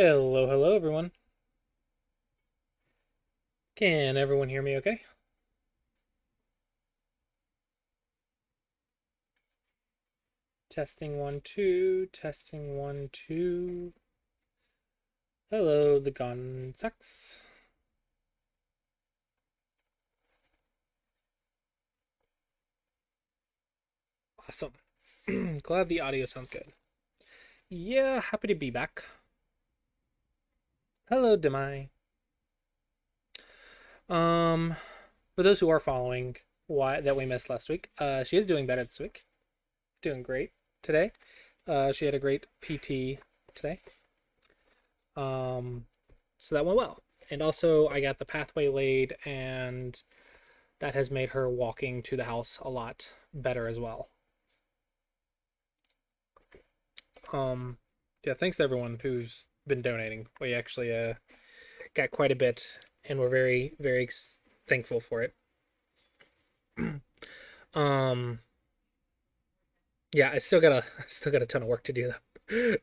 Hello, hello, everyone. Can everyone hear me okay? Testing one, two, testing one, two. Hello, the gun sucks. Awesome. Glad the audio sounds good. Yeah, happy to be back. Hello, Demai. Um, for those who are following why that we missed last week, she is doing better this week. Doing great today. She had a great PT today. Um, so that went well. And also, I got the pathway laid, and that has made her walking to the house a lot better as well. Um, yeah, thanks to everyone who's been donating. We actually got quite a bit, and we're very, very thankful for it. um, yeah, I still got a ton of work to do though.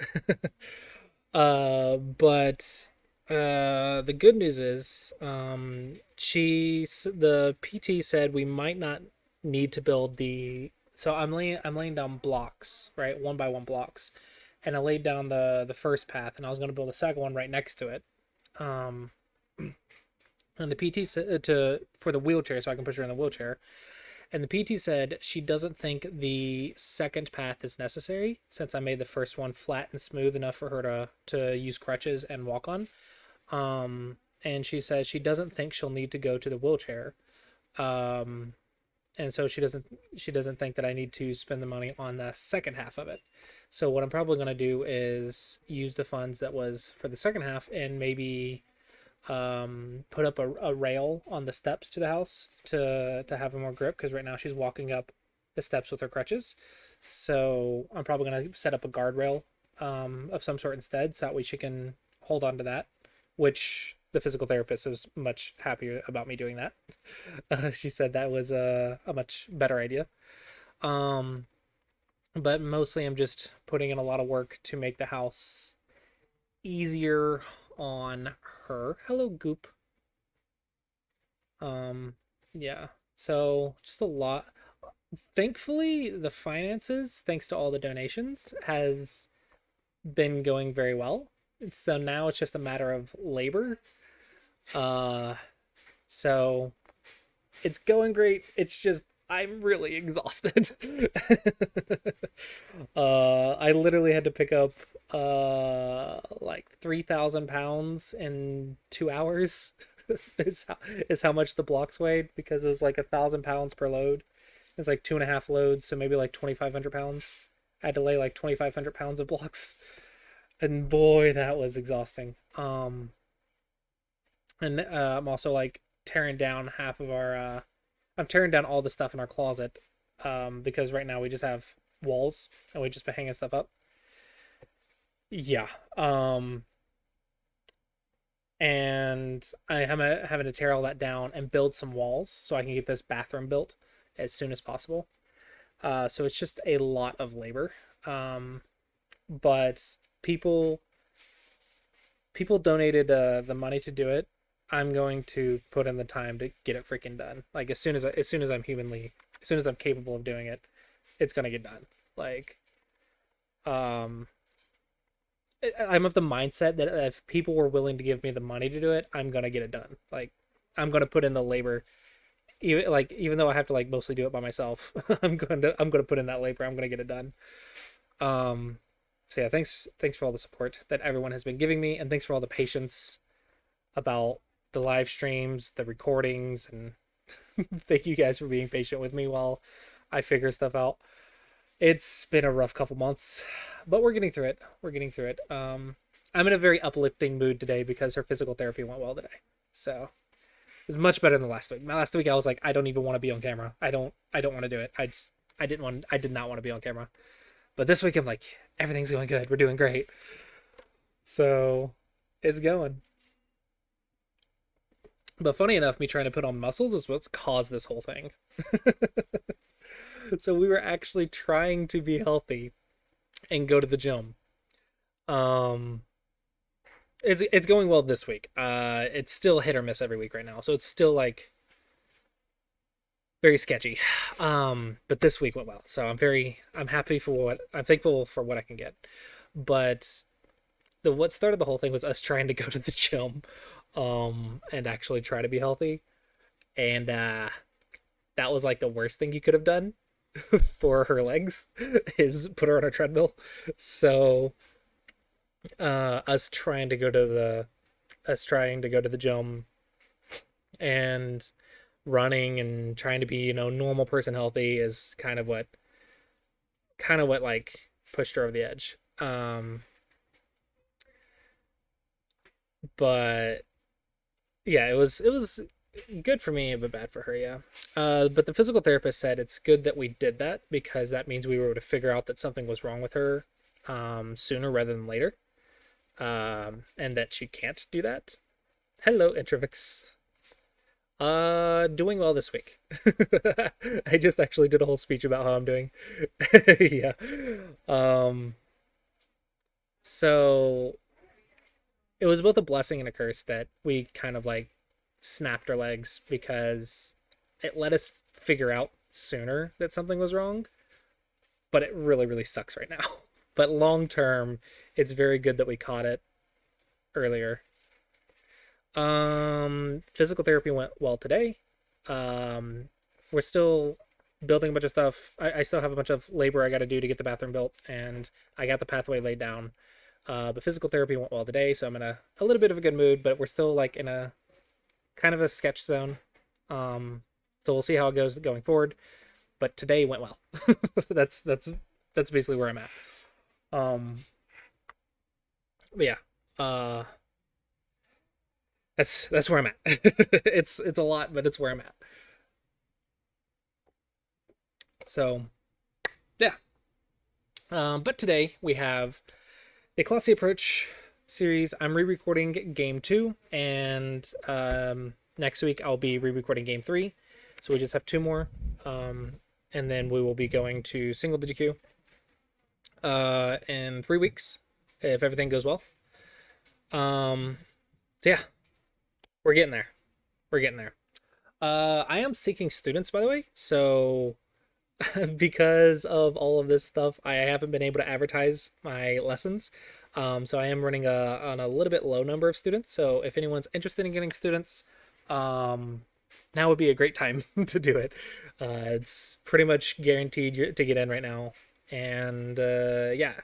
But the good news is, the PT said we might not need to build the. So I'm laying down blocks, right, one by one blocks, and I laid down the first path, and I was going to build a second one right next to it. Um, and the PT said to for the wheelchair, so I can push her in the wheelchair. And the PT said she doesn't think the second path is necessary since I made the first one flat and smooth enough for her to use crutches and walk on. And she says she doesn't think she'll need to go to the wheelchair. Um, and so she doesn't think that I need to spend the money on the second half of it. So what I'm probably going to do is use the funds that was for the second half and maybe put up a rail on the steps to the house to have a more grip because right now she's walking up the steps with her crutches. So I'm probably gonna set up a guardrail of some sort instead, so that way she can hold on to that. Which the physical therapist is much happier about me doing that. She said that was a much better idea. Um, but mostly I'm just putting in a lot of work to make the house easier on her. Hello, Goop. Um, yeah. So just a lot. Thankfully, the finances, thanks to all the donations, has been going very well. So now it's just a matter of labor. Uh, so it's going great. It's just I'm really exhausted. I literally had to pick up like 3,000 pounds in 2 hours. is how much the blocks weighed because it was like 1,000 pounds per load. It's like two and a half loads, so maybe like 2,500 pounds. I had to lay like 2,500 pounds of blocks, and boy, that was exhausting. And I'm also like tearing down half of our. I'm tearing down all the stuff in our closet, because right now we just have walls and we just been hanging stuff up. Yeah. And I am having to tear all that down and build some walls so I can get this bathroom built as soon as possible. So it's just a lot of labor. But people people donated the money to do it. I'm going to put in the time to get it freaking done. Like as soon as I'm humanly as soon as I'm capable of doing it, it's gonna get done. Like um I'm of the mindset that if people were willing to give me the money to do it, I'm gonna get it done. Like I'm gonna put in the labor, even though I have to like mostly do it by myself. I'm gonna put in that labor. I'm gonna get it done. Um, so yeah, thanks for all the support that everyone has been giving me, and thanks for all the patience about the live streams, the recordings, and thank you guys for being patient with me while I figure stuff out. It's been a rough couple months, but we're getting through it. We're getting through it. I'm in a very uplifting mood today because her physical therapy went well today. So it's much better than last week. Last week I was like, I don't even want to be on camera. I don't want to do it. I did not want to be on camera. But this week I'm like, everything's going good. We're doing great. So it's going. But funny enough, me trying to put on muscles is what's caused this whole thing. So we were actually trying to be healthy and go to the gym. Um, it's going well this week. It's still hit or miss every week right now, so it's still like very sketchy. But this week went well, so I'm happy for I'm thankful for what I can get. But the what started the whole thing was us trying to go to the gym, and actually try to be healthy, and that was like the worst thing you could have done for her legs is put her on a treadmill. So us trying to go to the gym and running and trying to be, normal person healthy is kind of what like pushed her over the edge. But yeah, it was good for me but bad for her, yeah. But the physical therapist said it's good that we did that because that means we were able to figure out that something was wrong with her sooner rather than later, and that she can't do that. Hello, Introvix. Doing well this week. I just actually did a whole speech about how I'm doing. Yeah. Um, so it was both a blessing and a curse that we kind of like snapped our legs because it let us figure out sooner that something was wrong, but it really, really sucks right now. But long term, it's very good that we caught it earlier. Physical therapy went well today. Um, we're still building a bunch of stuff. I still have a bunch of labor I got to do to get the bathroom built, and I got the pathway laid down. But physical therapy went well today, so I'm in a little bit of a good mood, but we're still like in a kind of a sketch zone. Um, so we'll see how it goes going forward. But today went well. That's basically where I'm at. Um, but yeah, uh, that's where I'm at. It's a lot, but it's where I'm at. So yeah. But today we have the Clossi Approach series. I'm re-recording game 2, and next week I'll be re-recording game 3. So we just have 2 more, and then we will be going to single digit queue in 3 weeks if everything goes well. So yeah, we're getting there. We're getting there. I am seeking students, by the way. So because of all of this stuff, I haven't been able to advertise my lessons. So I am running on a little bit low number of students. So if anyone's interested in getting students, now would be a great time to do it. It's pretty much guaranteed to get in right now. And yeah,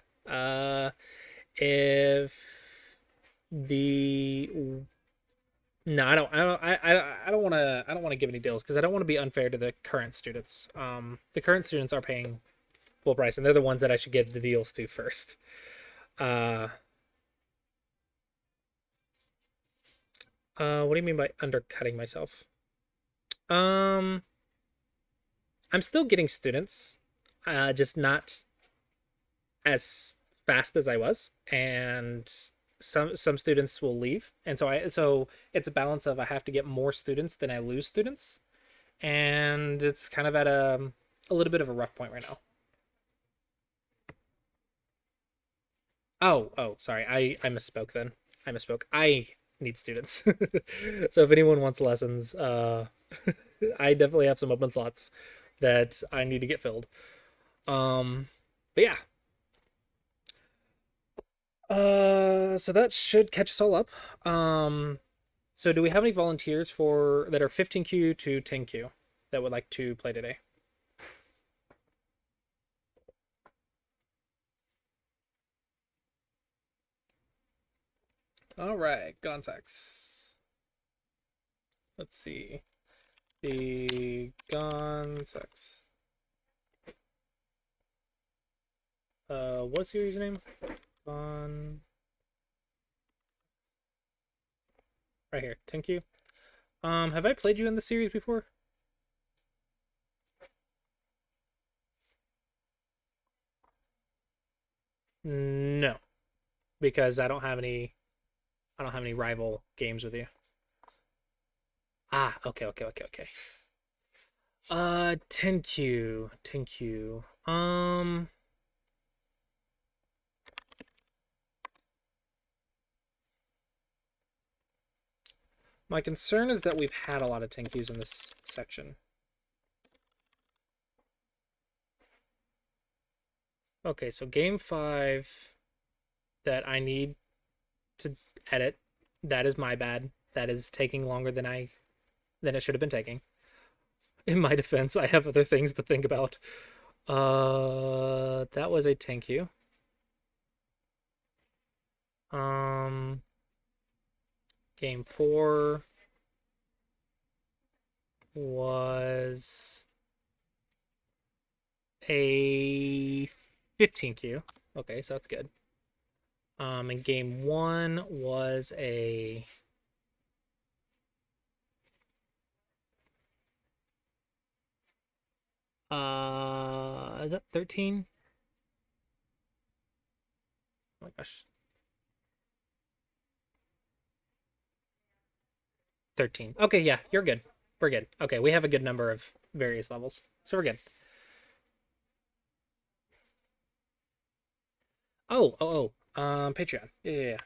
if the no, I don't want to give any deals because I don't want to be unfair to the current students. The current students are paying full price, and they're the ones that I should give the deals to first. Uh, what do you mean by undercutting myself? Um, I'm still getting students, just not as fast as I was, and some students will leave, and so it's a balance of I have to get more students than I lose students, and it's kind of at a little bit of a rough point right now. Oh, sorry. I misspoke then. I misspoke. I need students. So if anyone wants lessons, I definitely have some open slots that I need to get filled. Um, but yeah. So that should catch us all up. So do we have any volunteers for that are 15Q to 10Q that would like to play today? All right, Gonzax. Let's see. The Gonzax. What's your username? Gon. Right here, 10Q. Have I played you in the series before? No, because I don't have any rival games with you. Ah, okay, okay, okay, okay. 10Q, 10Q. My concern is that we've had a lot of tank use in this section. Okay, so game 5 that I need to edit, that is my bad. That is taking longer than it should have been taking. In my defense, I have other things to think about. That was a thank you. Game 4 was a 15Q. Okay, so that's good. And game 1 was a is that 13? Oh my gosh. 13. Okay, yeah, you're good. We're good. Okay, we have a good number of various levels. So we're good. Patreon. Yeah.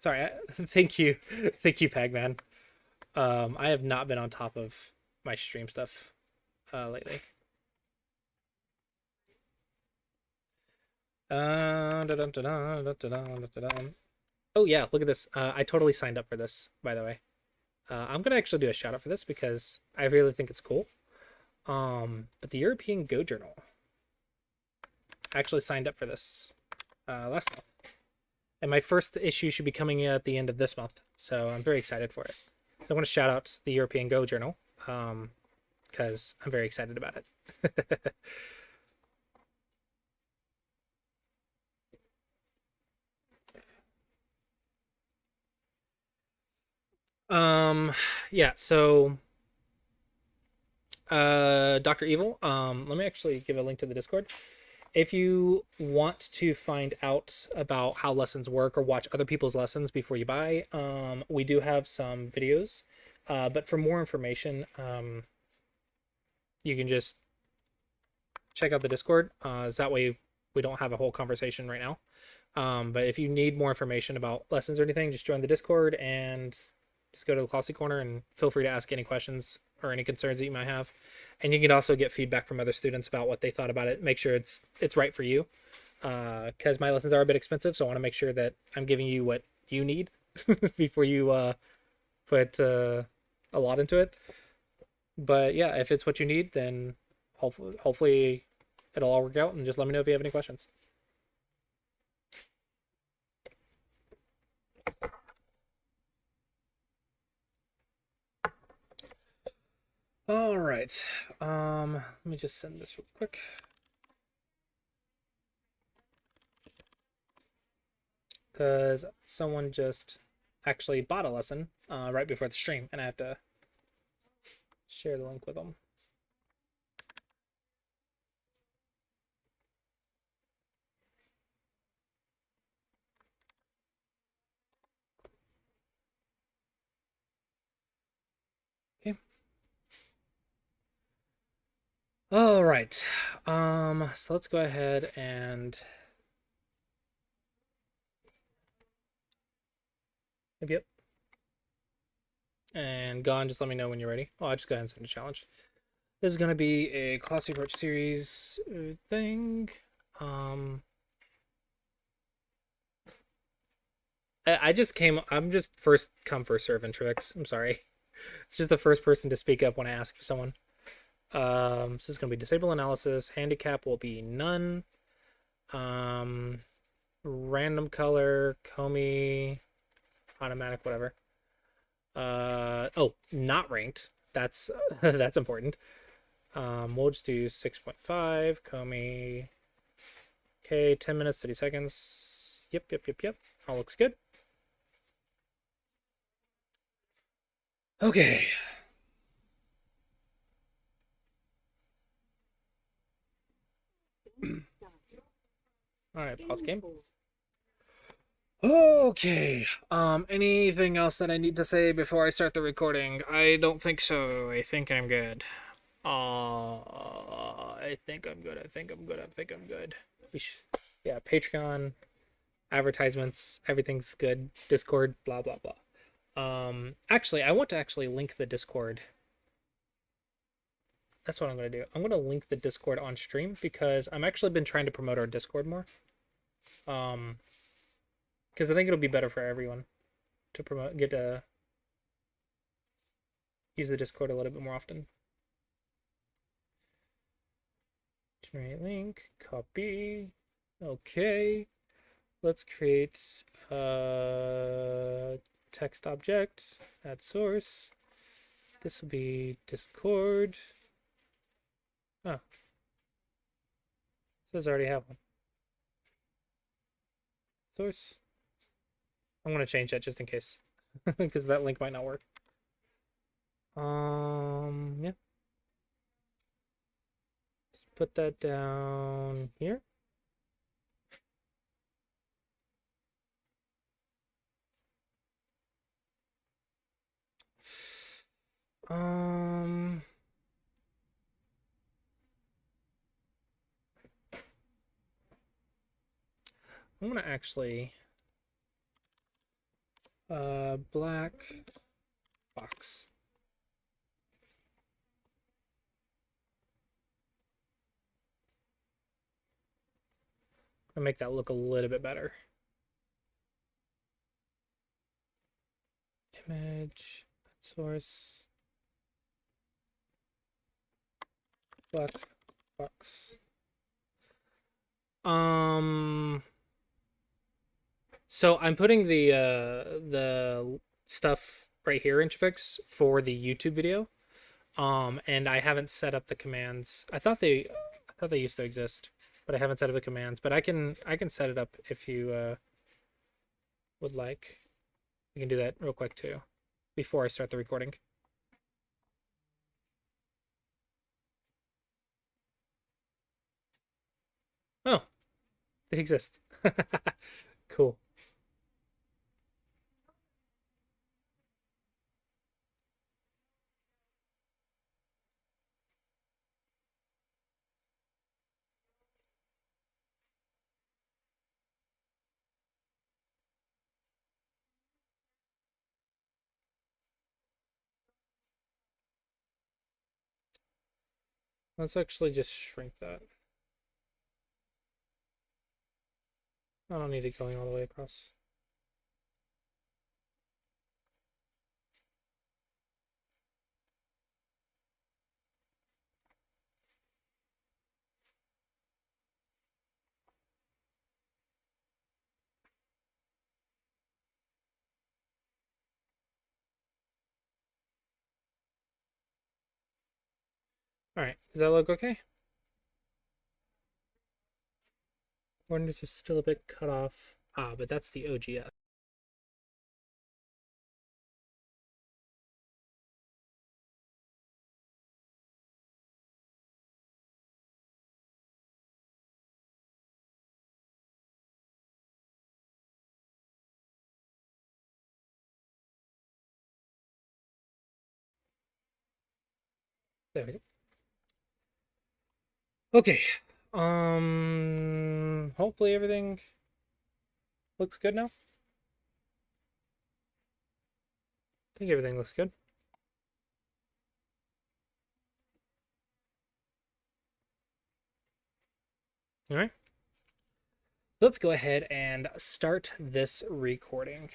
Sorry. Thank you. Thank you, Pagman. I have not been on top of my stream stuff lately. Oh yeah, look at this. I totally signed up for this, by the way. I'm gonna actually do a shout out for this because I really think it's cool. But the European Go Journal actually signed up for this last month, and my first issue should be coming at the end of this month. So I'm very excited for it. So I'm gonna shout out the European Go Journal because I'm very excited about it. Yeah, so Dr. Evil, let me actually give a link to the Discord. If you want to find out about how lessons work or watch other people's lessons before you buy, we do have some videos. But for more information, you can just check out the Discord. So that way we don't have a whole conversation right now. But if you need more information about lessons or anything, just join the Discord and just go to the Clossi Corner and feel free to ask any questions or any concerns that you might have. And you can also get feedback from other students about what they thought about it. Make sure it's right for you. Because my lessons are a bit expensive, so I want to make sure that I'm giving you what you need before you put a lot into it. But yeah, if it's what you need, then hopefully it'll all work out. And just let me know if you have any questions. All right. Let me just send this really quick. Because someone just actually bought a lesson right before the stream, and I have to share the link with them. Okay. All right. So let's go ahead and yep. And Gone, just let me know when you're ready. Oh, I'll just go ahead and send a challenge. This is going to be a Clossi Approach series thing. I'm just first come, first serve in Trivix. I'm sorry. Just the first person to speak up when I ask for someone. So this is going to be disable analysis. Handicap will be none. Random color, Comey, automatic, whatever. Oh, not ranked. That's that's important. We'll just do 6.5, Comey. Okay, 10 minutes, 30 seconds. Yep. All looks good. Okay. All right, pause game. Okay. Anything else that I need to say before I start the recording? I don't think so. I think I'm good. I think I'm good. I think I'm good. Yeah, Patreon, advertisements, everything's good. Discord, blah blah blah. Actually, I want to actually link the Discord. That's what I'm going to do. I'm going to link the Discord on stream because I'm actually been trying to promote our Discord more. Um, because I think it'll be better for everyone to get to use the Discord a little bit more often. Generate link, copy. Okay. Let's create a text object, add source. This will be Discord. Oh. It says I already have one. Source. I'm going to change that just in case. Because that link might not work. Yeah. Just put that down here. I'm gonna actually black box. I'll make that look a little bit better. Image, source, black box. So I'm putting the stuff right here in Fix for the YouTube video. And I haven't set up the commands. I thought they used to exist, but I haven't set up the commands. But I can set it up if you would like. We can do that real quick too, before I start the recording. Oh, they exist. Cool. Let's actually just shrink that. I don't need it going all the way across. All right, does that look okay? Or is it still a bit cut off? Ah, but that's the OGS. There we go. Okay. Hopefully everything looks good now. I think everything looks good. All right. Let's go ahead and start this recording.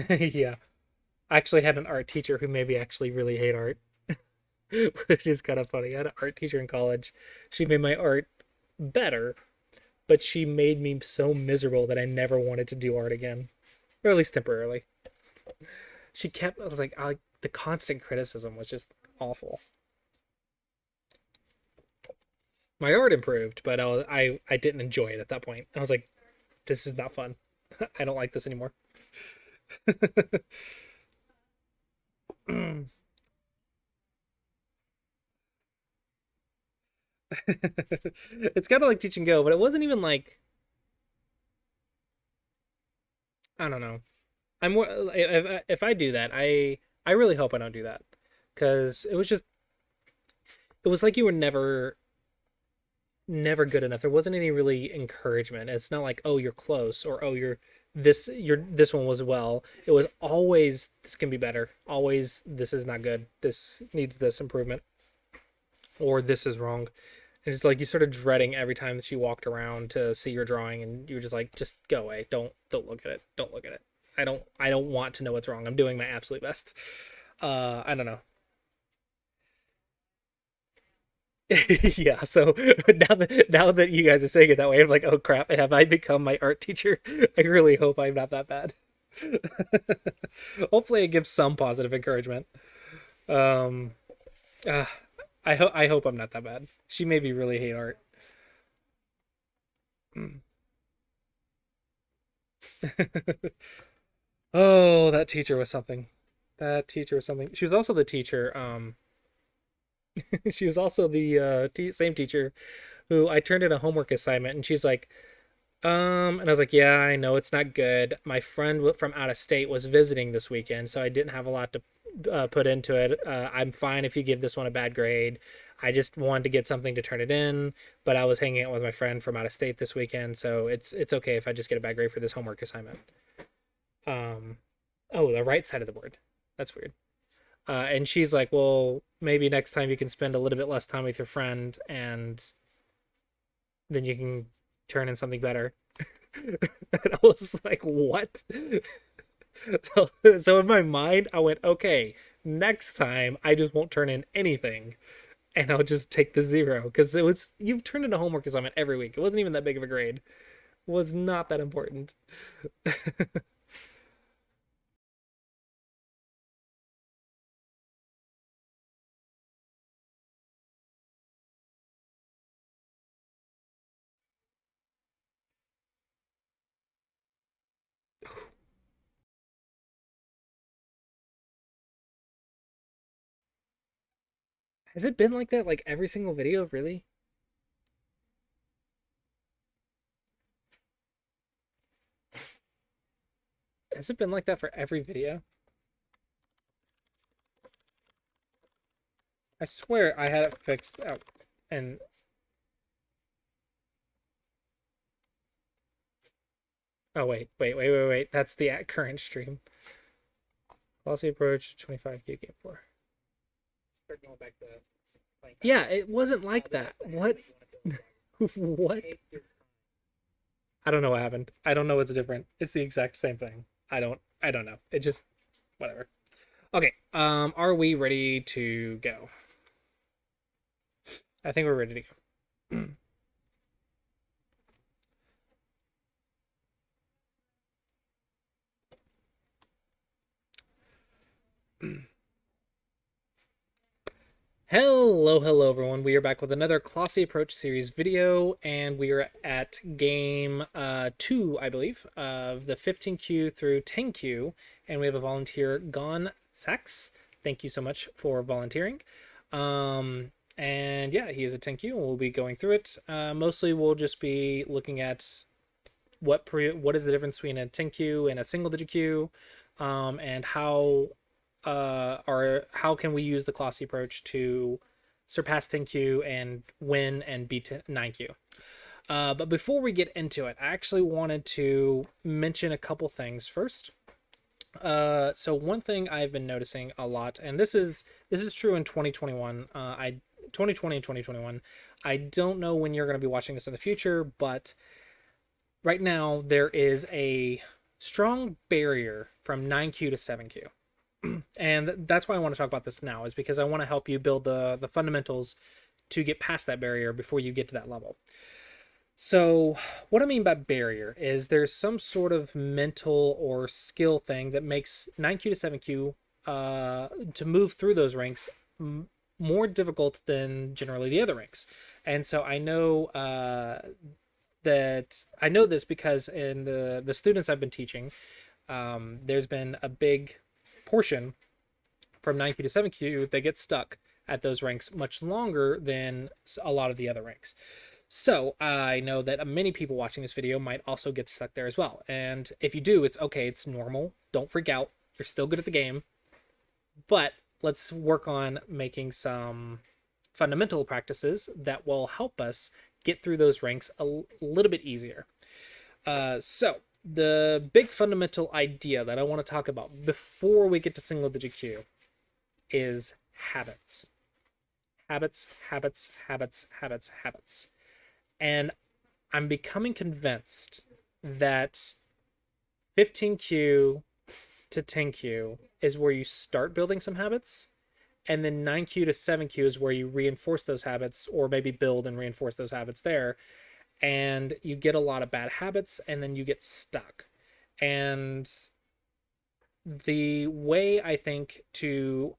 Yeah. I actually had an art teacher who maybe actually really hate art, which is kind of funny. I had an art teacher in college. She made my art better, but she made me so miserable that I never wanted to do art again, or at least temporarily. She kept, I was like, the constant criticism was just awful. My art improved, but I didn't enjoy it at that point. I was like, this is not fun. I don't like this anymore. It's kind of like teach and go, but it wasn't even like, I don't know. I'm more if I do that, I really hope I don't do that because it was like you were never good enough. There wasn't any really encouragement. It's not like, oh, you're close, or oh, this one was well. It was always, this can be better. Always, this is not good. This needs this improvement, or this is wrong. And it's like you started dreading every time that you walked around to see your drawing, and you were just like, just go away. Don't look at it. Don't look at it. I don't want to know what's wrong. I'm doing my absolute best. I don't know. Yeah, so now that you guys are saying it that way, I'm like, oh crap, have I become my art teacher? I really hope I'm not that bad. Hopefully it gives some positive encouragement. Um uh, I hope I'm not that bad. She made me really hate art. Mm. Oh, that teacher was something. That teacher was something. She was also the teacher. She was also the same teacher who I turned in a homework assignment, and she's like, and I was like, yeah, I know it's not good. My friend from out of state was visiting this weekend, so I didn't have a lot to put into it. I'm fine if you give this one a bad grade. I just wanted to get something to turn it in, but I was hanging out with my friend from out of state this weekend, so it's okay if I just get a bad grade for this homework assignment. Um, oh, the right side of the board. That's weird. And she's like, well, maybe next time you can spend a little bit less time with your friend, and then you can turn in something better. And I was like, what? So in my mind, I went, okay, next time I just won't turn in anything, and I'll just take the zero, because you've turned in a homework assignment every week. It wasn't even that big of a grade. It was not that important. Has it been like that like every single video, really? Has it been like that for every video? I swear I had it fixed out. And oh wait. That's the at current stream. Clossi Approach 25Q game 4. Start going back to playing. Yeah, it wasn't like that. What? What? I don't know what happened. I don't know what's different. It's the exact same thing. I don't know. It just whatever. Okay. Are we ready to go? I think we're ready to go. Hello everyone. We are back with another Clossi Approach series video, and we are at game 2, I believe, of the 15Q through 10Q, and we have a volunteer, Gone Sax. Thank you so much for volunteering. And yeah, he is a 10Q, and we'll be going through it. Mostly we'll just be looking at what is the difference between a 10Q and a single digit Q, and how can we use the Clossi approach to surpass 10Q and win and beat 9Q. But before we get into it, I actually wanted to mention a couple things first. So one thing I've been noticing a lot, and this is true in 2021. 2020 and 2021. I don't know when you're going to be watching this in the future, but right now there is a strong barrier from 9Q to 7Q. And that's why I want to talk about this now, is because I want to help you build the fundamentals to get past that barrier before you get to that level. So what I mean by barrier is there's some sort of mental or skill thing that makes 9Q to 7Q to move through those ranks more difficult than generally the other ranks. And so I know that I know this because in the students I've been teaching, there's been a big portion from 9Q to 7Q that get stuck at those ranks much longer than a lot of the other ranks. So I know that many people watching this video might also get stuck there as well. And if you do, it's okay. It's normal. Don't freak out. You're still good at the game. But let's work on making some fundamental practices that will help us get through those ranks a little bit easier. So the big fundamental idea that I want to talk about before we get to single digit Q is habits. Habits, habits, habits, habits, habits. And I'm becoming convinced that 15Q to 10Q is where you start building some habits, and then 9Q to 7Q is where you reinforce those habits, or maybe build and reinforce those habits there, and you get a lot of bad habits, and then you get stuck. And the way I think to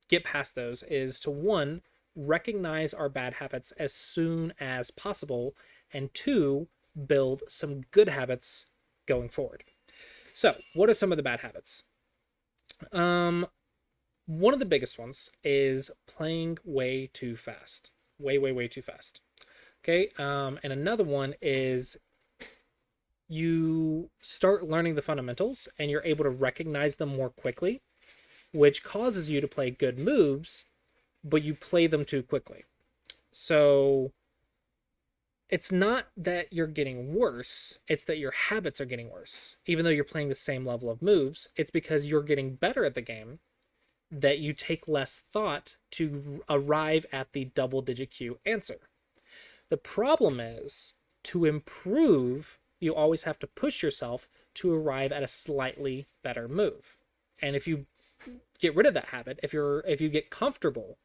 get past those is to, one, recognize our bad habits as soon as possible, and two, build some good habits going forward. So, what are some of the bad habits? One of the biggest ones is playing way too fast. Way too fast. Okay, and another one is you start learning the fundamentals and you're able to recognize them more quickly, which causes you to play good moves, but you play them too quickly. So it's not that you're getting worse, it's that your habits are getting worse. Even though you're playing the same level of moves, it's because you're getting better at the game that you take less thought to arrive at the double-digit Q answer. The problem is, to improve, you always have to push yourself to arrive at a slightly better move. And if you get rid of that habit, if you get comfortable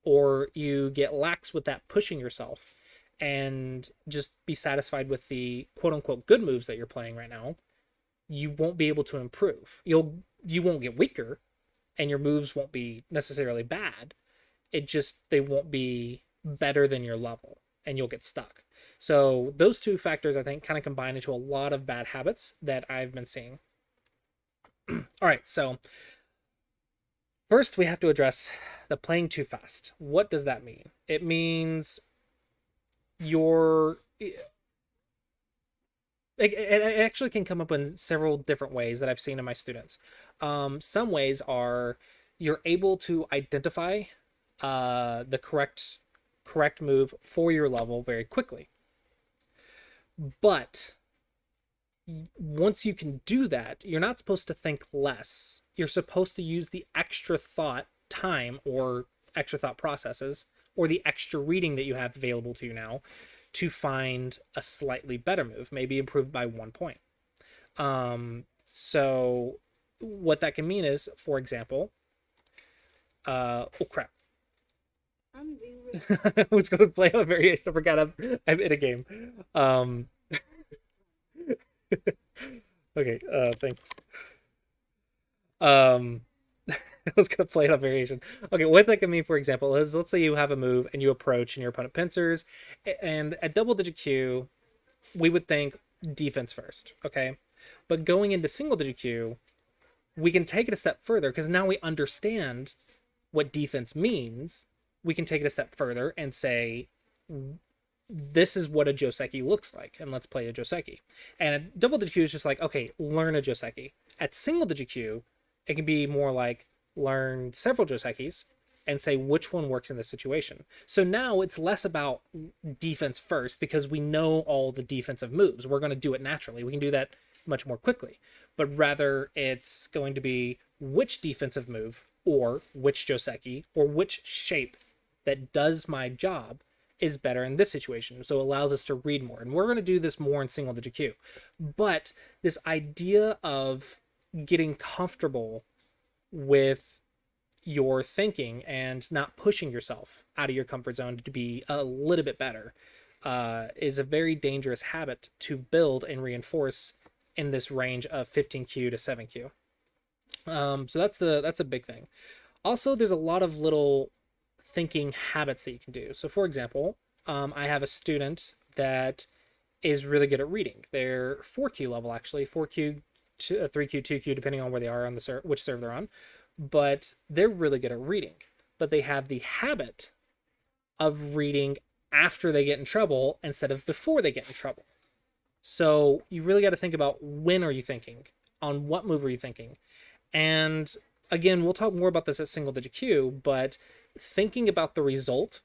or you get lax with that pushing yourself and just be satisfied with the quote-unquote good moves that you're playing right now, you won't be able to improve. You won't get weaker, and your moves won't be necessarily bad. They won't be better than your level, and you'll get stuck. So those two factors, I think, kind of combine into a lot of bad habits that I've been seeing. All right, so first we have to address the playing too fast. What does that mean? It means it actually can come up in several different ways that I've seen in my students. Some ways are you're able to identify the correct move for your level very quickly. But once you can do that, you're not supposed to think less. You're supposed to use the extra thought time or extra thought processes or the extra reading that you have available to you now to find a slightly better move, maybe improved by 1 point. So what that can mean is, for example, oh crap. I was going to play a variation. I forgot I'm in a game. Okay, thanks. I was going to play a variation. Okay, what that can mean, for example, is let's say you have a move and you approach and your opponent pincers, and at double-digit Q, we would think defense first, okay? But going into single-digit Q, we can take it a step further because now we understand what defense means. We can take it a step further and say, this is what a Joseki looks like, and let's play a Joseki. And at double-digit Q is just like, okay, learn a Joseki. At single-digit Q, it can be more like, learn several Josekis and say which one works in this situation. So now it's less about defense first because we know all the defensive moves. We're going to do it naturally. We can do that much more quickly. But rather it's going to be which defensive move or which Joseki or which shape that does my job is better in this situation. So it allows us to read more. And we're going to do this more in single digit Q. But this idea of getting comfortable with your thinking and not pushing yourself out of your comfort zone to be a little bit better is a very dangerous habit to build and reinforce in this range of 15Q to 7Q. So that's a big thing. Also, there's a lot of little thinking habits that you can do. So for example, I have a student that is really good at reading. They're 4Q level, actually, 4Q, 3Q, 2Q, depending on where they are on the which serve they're on. But they're really good at reading. But they have the habit of reading after they get in trouble instead of before they get in trouble. So you really got to think about, when are you thinking? On what move are you thinking? And again, we'll talk more about this at single digit Q, but thinking about the result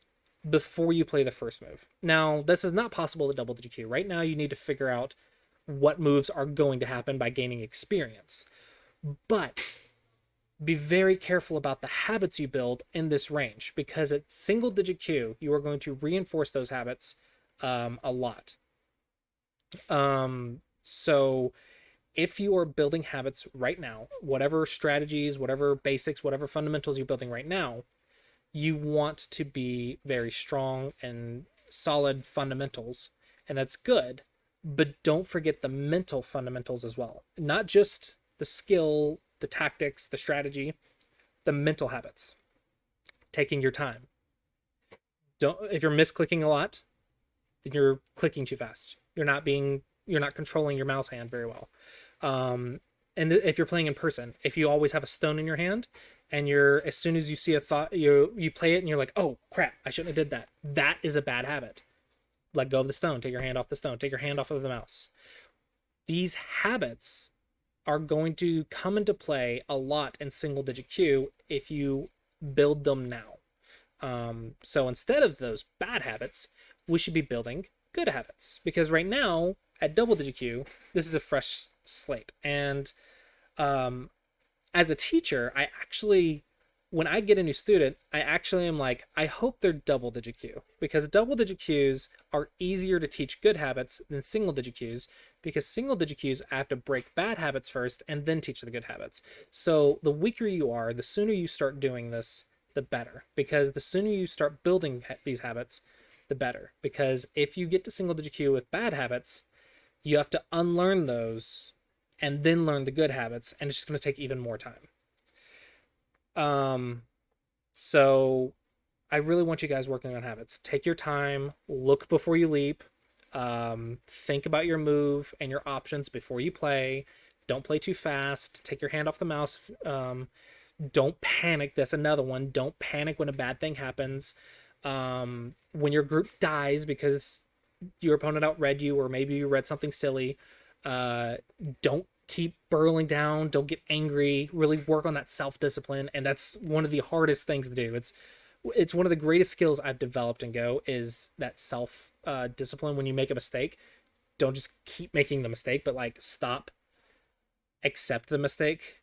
before you play the first move. Now, this is not possible with double digit Q. Right now, you need to figure out what moves are going to happen by gaining experience. But be very careful about the habits you build in this range, because at single digit Q, you are going to reinforce those habits a lot. So if you are building habits right now, whatever strategies, whatever basics, whatever fundamentals you're building right now, you want to be very strong and solid fundamentals, and that's good. But don't forget the mental fundamentals as well. Not just the skill, the tactics, the strategy, the mental habits. Taking your time. Don't If you're misclicking a lot, then you're clicking too fast. You're not controlling your mouse hand very well. And if you're playing in person, if you always have a stone in your hand and you're, as soon as you see a thought, you play it and you're like, oh crap, I shouldn't have did that. That is a bad habit. Let go of the stone. Take your hand off the stone. Take your hand off of the mouse. These habits are going to come into play a lot in single digit Q if you build them now. So instead of those bad habits, we should be building good habits, because right now at double digit Q, this is a fresh slate. And as a teacher, I actually, when I get a new student, I actually am like, I hope they're double digit Q, because double digit Qs are easier to teach good habits than single digit Qs, because single digit Qs I have to break bad habits first and then teach the good habits. So the weaker you are, the sooner you start doing this, the better, because the sooner you start building these habits, the better. Because if you get to single digit Q with bad habits, you have to unlearn those and then learn the good habits, and it's just going to take even more time. So I really want you guys working on habits. Take your time, look before you leap, think about your move and your options before you play. Don't play too fast. Take your hand off the mouse. Don't panic. That's another one. Don't panic when a bad thing happens. When your group dies because your opponent outread you, or maybe you read something silly, don't keep burrowing down. Don't get angry. Really work on that self-discipline, and that's one of the hardest things to do. It's one of the greatest skills I've developed in Go, is that self discipline. When you make a mistake, don't just keep making the mistake, but like stop, accept the mistake,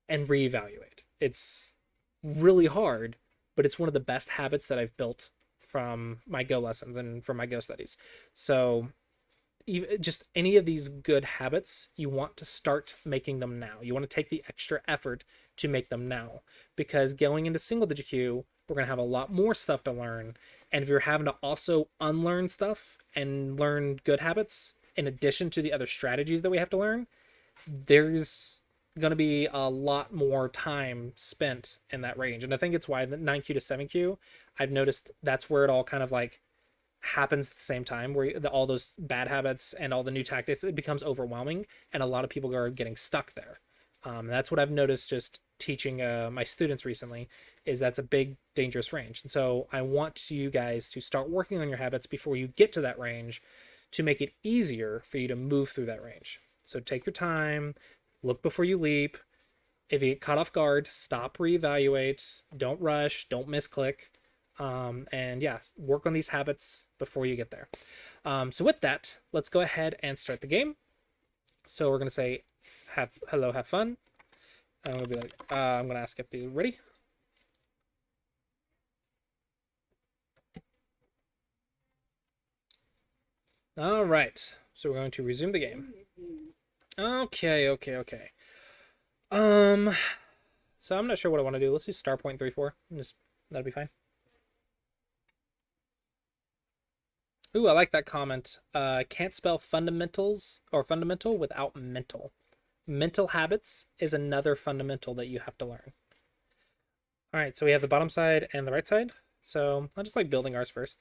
and reevaluate. It's really hard, but it's one of the best habits that I've built from my Go lessons and from my Go studies. So just any of these good habits, you want to start making them now. You want to take the extra effort to make them now, because going into single digit Q, we're going to have a lot more stuff to learn. And if you're having to also unlearn stuff and learn good habits in addition to the other strategies that we have to learn, there's going to be a lot more time spent in that range. And I think it's why the 9Q to 7Q, I've noticed that's where it all kind of like happens at the same time, where all those bad habits and all the new tactics, it becomes overwhelming, and a lot of people are getting stuck there. That's what I've noticed just teaching my students recently, is that's a big dangerous range. And so I want you guys to start working on your habits before you get to that range, to make it easier for you to move through that range. So take your time, look before you leap. If you get caught off guard, stop, reevaluate, don't rush, don't misclick. And yeah, work on these habits before you get there. So with that, let's go ahead and start the game. So we're going to say, hello, have fun. I'm going to be like, I'm going to ask if they're ready. All right. So we're going to resume the game. Okay. So I'm not sure what I want to do. Let's do star point 3-4. That'll be fine. Ooh, I like that comment. Can't spell fundamentals or fundamental without mental. Mental habits is another fundamental that you have to learn. All right, so we have the bottom side and the right side. So I'll just like building ours first.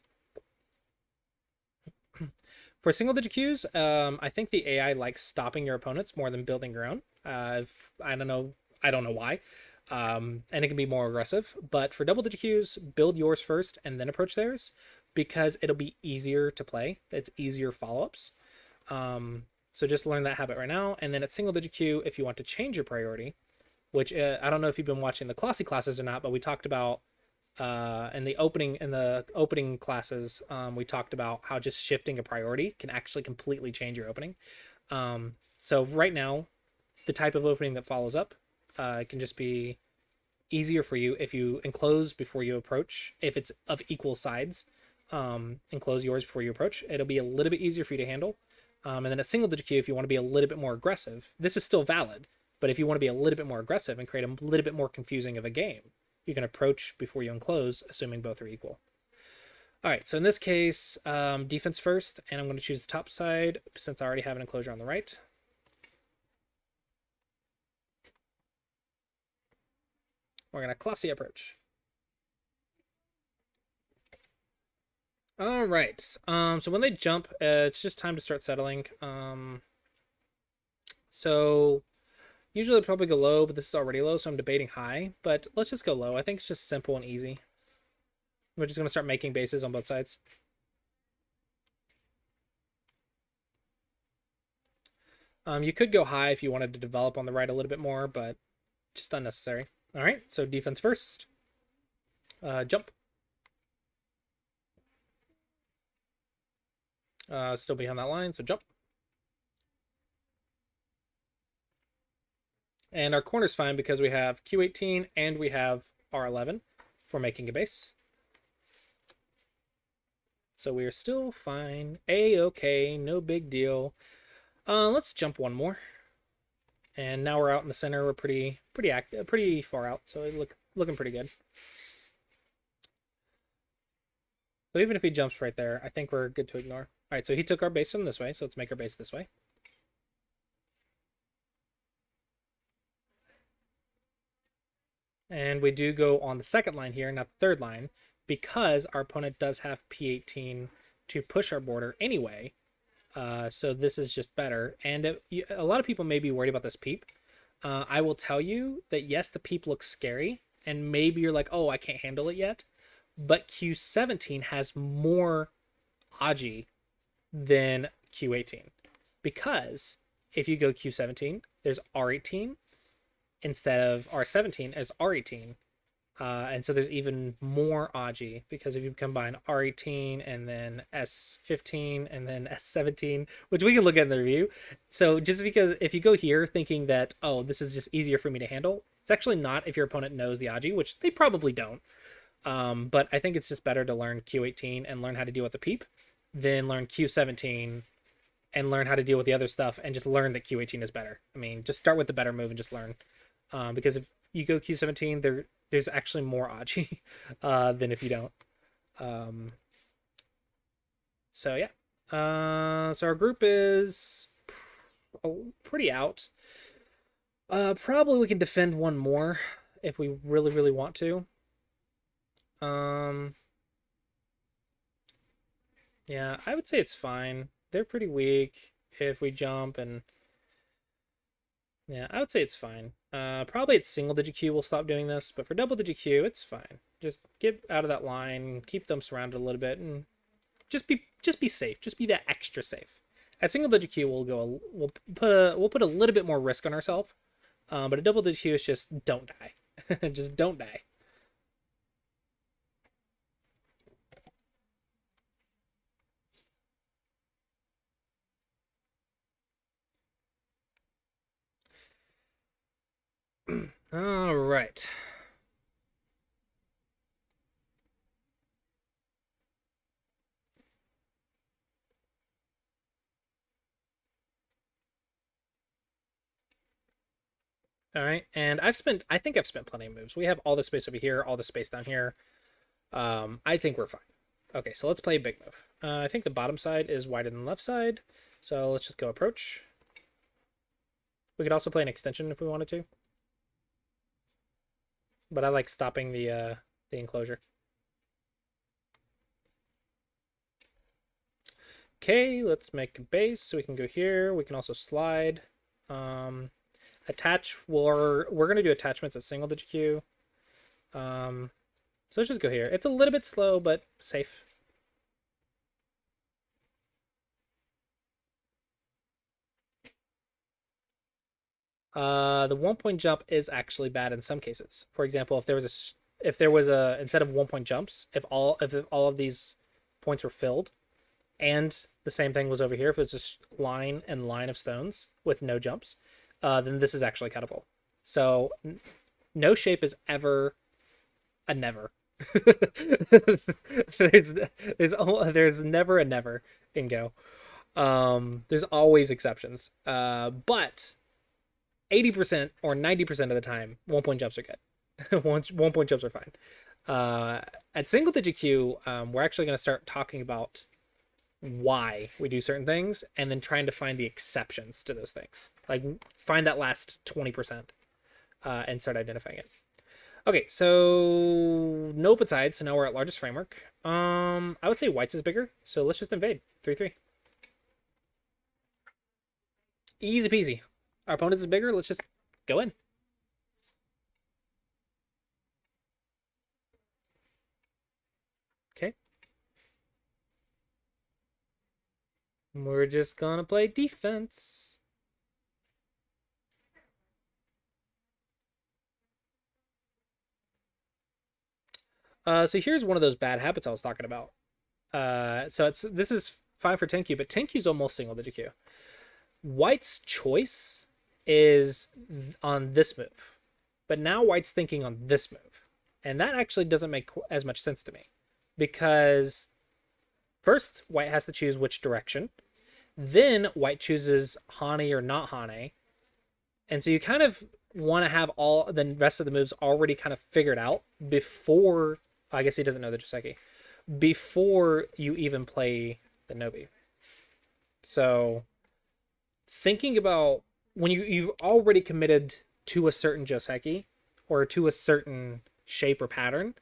For single digit Qs, I think the AI likes stopping your opponents more than building your own. I don't know why. And it can be more aggressive. But for double digit Qs, build yours first and then approach theirs, because it'll be easier to play. It's easier follow-ups. So just learn that habit right now. And then at single digit Q, if you want to change your priority, which I don't know if you've been watching the Clossi classes or not, but we talked about In the opening classes, we talked about how just shifting a priority can actually completely change your opening. So right now, the type of opening that follows up can just be easier for you if you enclose before you approach. If it's of equal sides, enclose yours before you approach. It'll be a little bit easier for you to handle. And then a single digit queue, if you want to be a little bit more aggressive, this is still valid. But if you want to be a little bit more aggressive and create a little bit more confusing of a game, you can approach before you enclose, assuming both are equal. All right, so in this case, defense first, and I'm going to choose the top side since I already have an enclosure on the right. We're going to Clossi Approach. All right, so when they jump, it's just time to start settling. So usually I'd probably go low, but this is already low, so I'm debating high. But let's just go low. I think it's just simple and easy. We're just going to start making bases on both sides. You could go high if you wanted to develop on the right a little bit more, but just unnecessary. All right, so defense first. Jump. Still behind that line, so jump. And our corner's fine because we have Q18 and we have R11 for making a base. So we are still fine. A-okay, no big deal. Let's jump one more. And now we're out in the center. We're pretty far out, so it looking pretty good. So even if he jumps right there, I think we're good to ignore. All right, so he took our base from this way, so let's make our base this way. And we do go on the second line here, not the third line, because our opponent does have P18 to push our border anyway. So this is just better. And a lot of people may be worried about this peep. I will tell you that yes, the peep looks scary, and maybe you're like, oh, I can't handle it yet. But Q17 has more Aji than Q18. Because if you go Q17, there's R18 instead of R17 as R18. And so there's even more Aji because if you combine R18 and then S15 and then S17, which we can look at in the review. So just because if you go here thinking that, oh, this is just easier for me to handle, it's actually not if your opponent knows the Aji, which they probably don't. But I think it's just better to learn Q18 and learn how to deal with the peep than learn Q17 and learn how to deal with the other stuff and just learn that Q18 is better. I mean, just start with the better move and just learn. Because if you go Q17, there's actually more Aji than if you don't. So yeah. So our group is pretty out. Probably we can defend one more if we really, really want to. Yeah, I would say it's fine. They're pretty weak if we jump and yeah, I would say it's fine. Probably at single digit Q we'll stop doing this, but for double digit Q, it's fine. Just get out of that line, keep them surrounded a little bit, and just be safe. Just be that extra safe. At single digit Q, we'll put a little bit more risk on ourselves. But a double digit Q is just don't die. Just don't die. All right. All right, and I think I've spent plenty of moves. We have all the space over here, all the space down here. I think we're fine. Okay, so let's play a big move. I think the bottom side is wider than the left side, so let's just go approach. We could also play an extension if we wanted to, but I like stopping the enclosure. Okay, let's make a base so we can go here. We can also slide. Attach, we're going to do attachments at single digit Q. So let's just go here. It's a little bit slow, but safe. The 1 point jump is actually bad in some cases. For example, if there was if there was a instead of 1 point jumps, if all of these points were filled, and the same thing was over here, if it was just line and line of stones with no jumps, then this is actually cuttable. So no shape is ever a never. there's there's never a never in Go. There's always exceptions. But 80% or 90% of the time, 1 point jumps are good. 1 point jumps are fine. At single digit Q, we're actually going to start talking about why we do certain things and then trying to find the exceptions to those things. Like find that last 20% and start identifying it. Okay, so no open sides, so now we're at largest framework. I would say whites is bigger, so let's just invade. 3-3. Easy peasy. Our opponent is bigger, let's just go in. Okay. We're just gonna play defense. So here's one of those bad habits I was talking about. So this is fine for 10Q, but 10Q is almost single digit Q. White's choice is on this move, but now White's thinking on this move, and that actually doesn't make as much sense to me, because first White has to choose which direction, then White chooses Hane or not Hane, and so you kind of want to have all the rest of the moves already kind of figured out before. I guess he doesn't know the Joseki before you even play the Nobi. So thinking about when you've already committed to a certain Joseki or to a certain shape or pattern,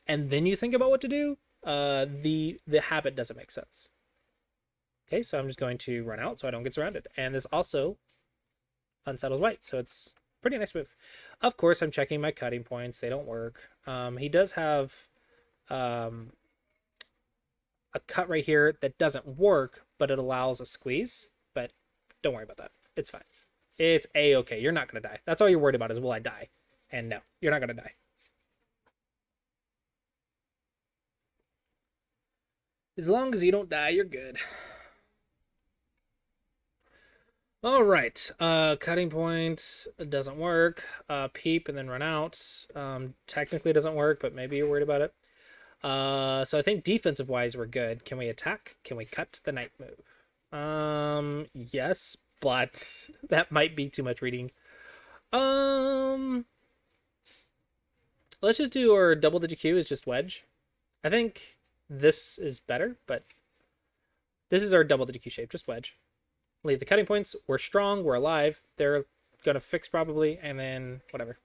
and then you think about what to do, the habit doesn't make sense. Okay, so I'm just going to run out so I don't get surrounded. And this also unsettles White, so it's a pretty nice move. Of course, I'm checking my cutting points. They don't work. He does have a cut right here that doesn't work, but it allows a squeeze. But don't worry about that. It's fine. It's a-okay. You're not going to die. That's all you're worried about is, will I die? And no, you're not going to die. As long as you don't die, you're good. All right. Cutting point doesn't work. Peep and then run out. Technically doesn't work, but maybe you're worried about it. So I think defensive wise we're good. Can we attack? Can we cut the knight move? Yes, but that might be too much reading. Let's just do our double digit Q is just wedge. I think this is better, but this is our double digit Q shape, just wedge. Leave the cutting points. We're strong. We're alive. They're gonna fix probably, and then whatever.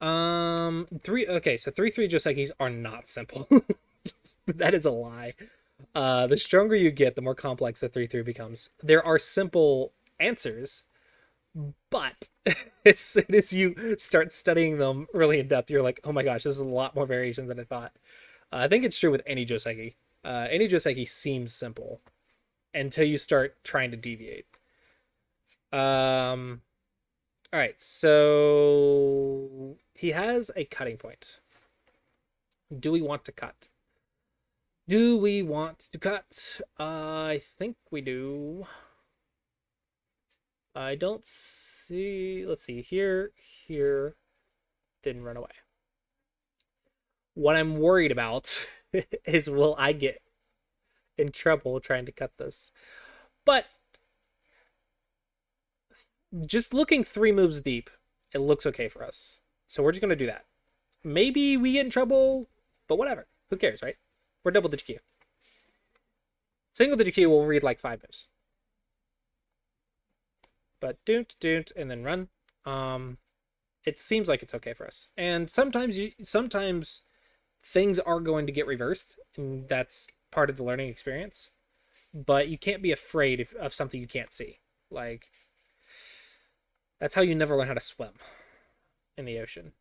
Okay, so 3-3 Josekis are not simple. That is a lie. The stronger you get, the more complex the 3-3 becomes. There are simple answers, but as soon as you start studying them really in depth, you're like, oh my gosh, this is a lot more variations than I thought. I think it's true with any Joseki. Any Joseki seems simple until you start trying to deviate. All right, so he has a cutting point. Do we want to cut? Do we want to cut? I think we do. I don't see. Let's see. Here. Didn't run away. What I'm worried about is, will I get in trouble trying to cut this? But just looking 3 moves deep, it looks okay for us. So we're just going to do that. Maybe we get in trouble, but whatever. Who cares, right? We're double digit Q. Single digit Q will read like 5 moves. But doont, and then run. It seems like it's okay for us. And sometimes things are going to get reversed, and that's part of the learning experience. But you can't be afraid of something you can't see. Like, that's how you never learn how to swim in the ocean.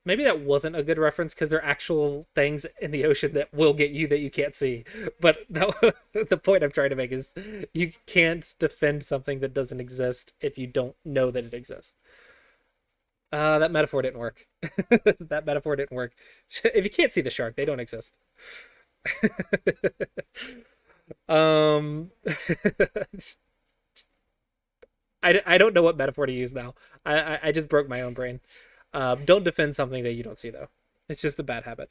maybe that wasn't a good reference because there are actual things in the ocean that will get you that you can't see. But the point I'm trying to make is you can't defend something that doesn't exist if you don't know that it exists. That metaphor didn't work. That metaphor didn't work. If you can't see the shark, they don't exist. um, I don't know what metaphor to use now. I just broke my own brain. Don't defend something that you don't see though. It's just a bad habit.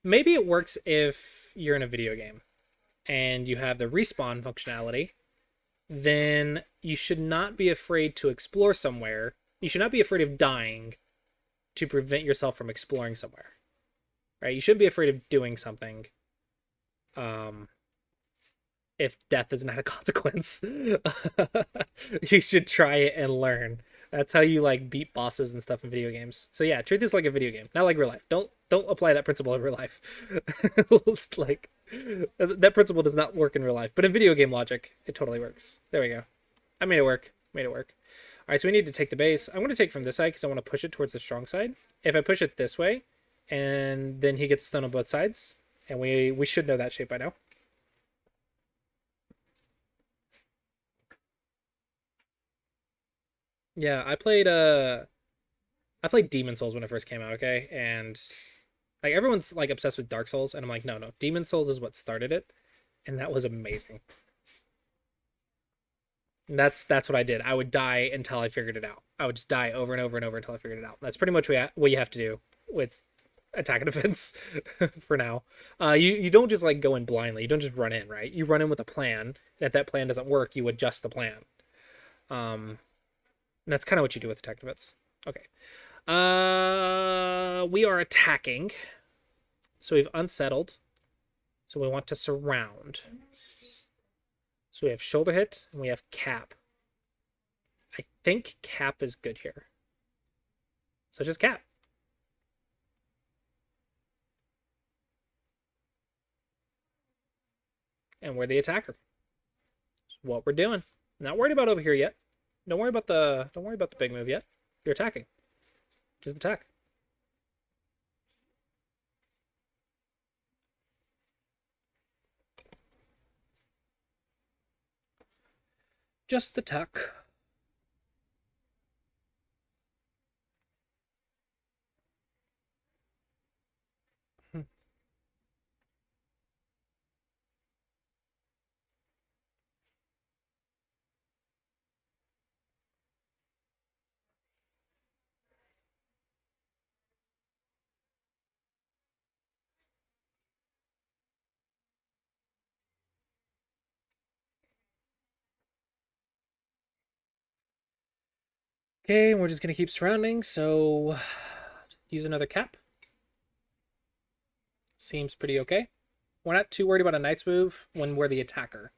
Maybe it works if you're in a video game and you have the respawn functionality, then you should not be afraid to explore somewhere. You should not be afraid of dying to prevent yourself from exploring somewhere. Right? You shouldn't be afraid of doing something um if death is not a consequence. You should try it and learn. That's how you like beat bosses and stuff in video games. So yeah, treat this like a video game, not like real life. Don't apply that principle in real life. Like that principle does not work in real life, but in video game logic, it totally works. There we go. I made it work. Made it work. All right, so we need to take the base. I'm going to take from this side because I want to push it towards the strong side. If I push it this way, and then he gets stun on both sides, and we should know that shape by now. Yeah, I played Demon Souls when it first came out, okay? And like everyone's like obsessed with Dark Souls, and I'm like, no. Demon Souls is what started it, and that was amazing. And that's what I did. I would die until I figured it out. I would just die over and over and over until I figured it out. That's pretty much what you have to do with attack and defense for now. You don't just like go in blindly. You don't just run in, right? You run in with a plan. And if that plan doesn't work, you adjust the plan. Um, and that's kind of what you do with attack and defense. Okay. We are attacking. So we've unsettled. So we want to surround. So we have shoulder hit and we have cap. I think cap is good here. So just cap. And we're the attacker. That's what we're doing. Not worried about over here yet. Don't worry about the big move yet. You're attacking. Just attack. Just attack. Okay, we're just gonna keep surrounding, so just use another cap. Seems pretty okay. We're not too worried about a knight's move when we're the attacker.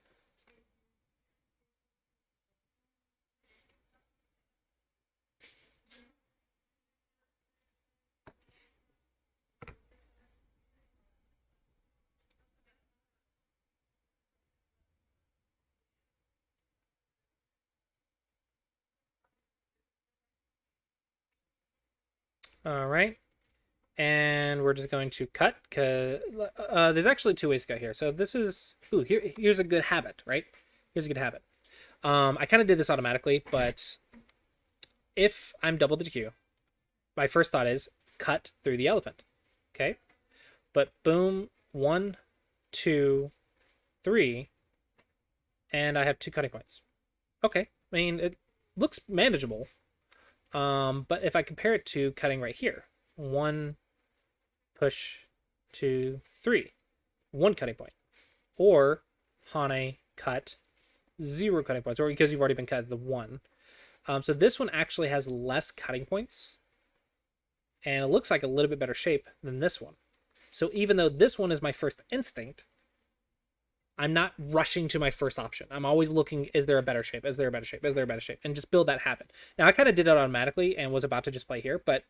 All right. And we're just going to cut because there's actually two ways to cut here. So this is here's a good habit, right? Here's a good habit. I kind of did this automatically, but if I'm double the queue, my first thought is cut through the elephant. Okay, but boom, 1, 2, 3, and I have 2 cutting points. Okay, I mean it looks manageable. But if I compare it to cutting right here, 1 push 2, 3, 1 cutting point, or Hane cut 0 cutting points, or because you've already been cut the 1. So this one actually has less cutting points and it looks like a little bit better shape than this one. So even though this one is my first instinct, I'm not rushing to my first option. I'm always looking, is there a better shape? Is there a better shape? Is there a better shape? And just build that habit. Now, I kind of did it automatically and was about to just play here, but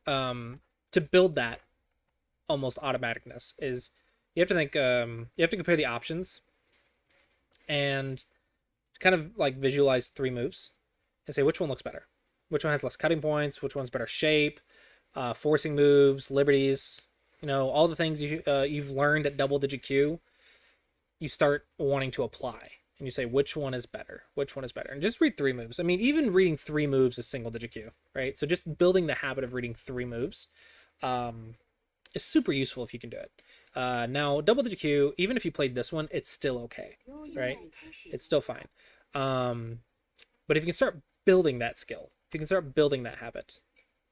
to build that almost automaticness is you have to think, you have to compare the options and kind of like visualize 3 moves and say which one looks better. Which one has less cutting points? Which one's better shape? Forcing moves, liberties, all the things you've learned at double digit Q, you start wanting to apply. And you say, which one is better? Which one is better? And just read 3 moves. I mean, even reading 3 moves is single digit Q, right? So just building the habit of reading 3 moves is super useful if you can do it. Now, double digit Q, even if you played this one, it's still okay, right? It's still fine. But if you can start building that skill, if you can start building that habit,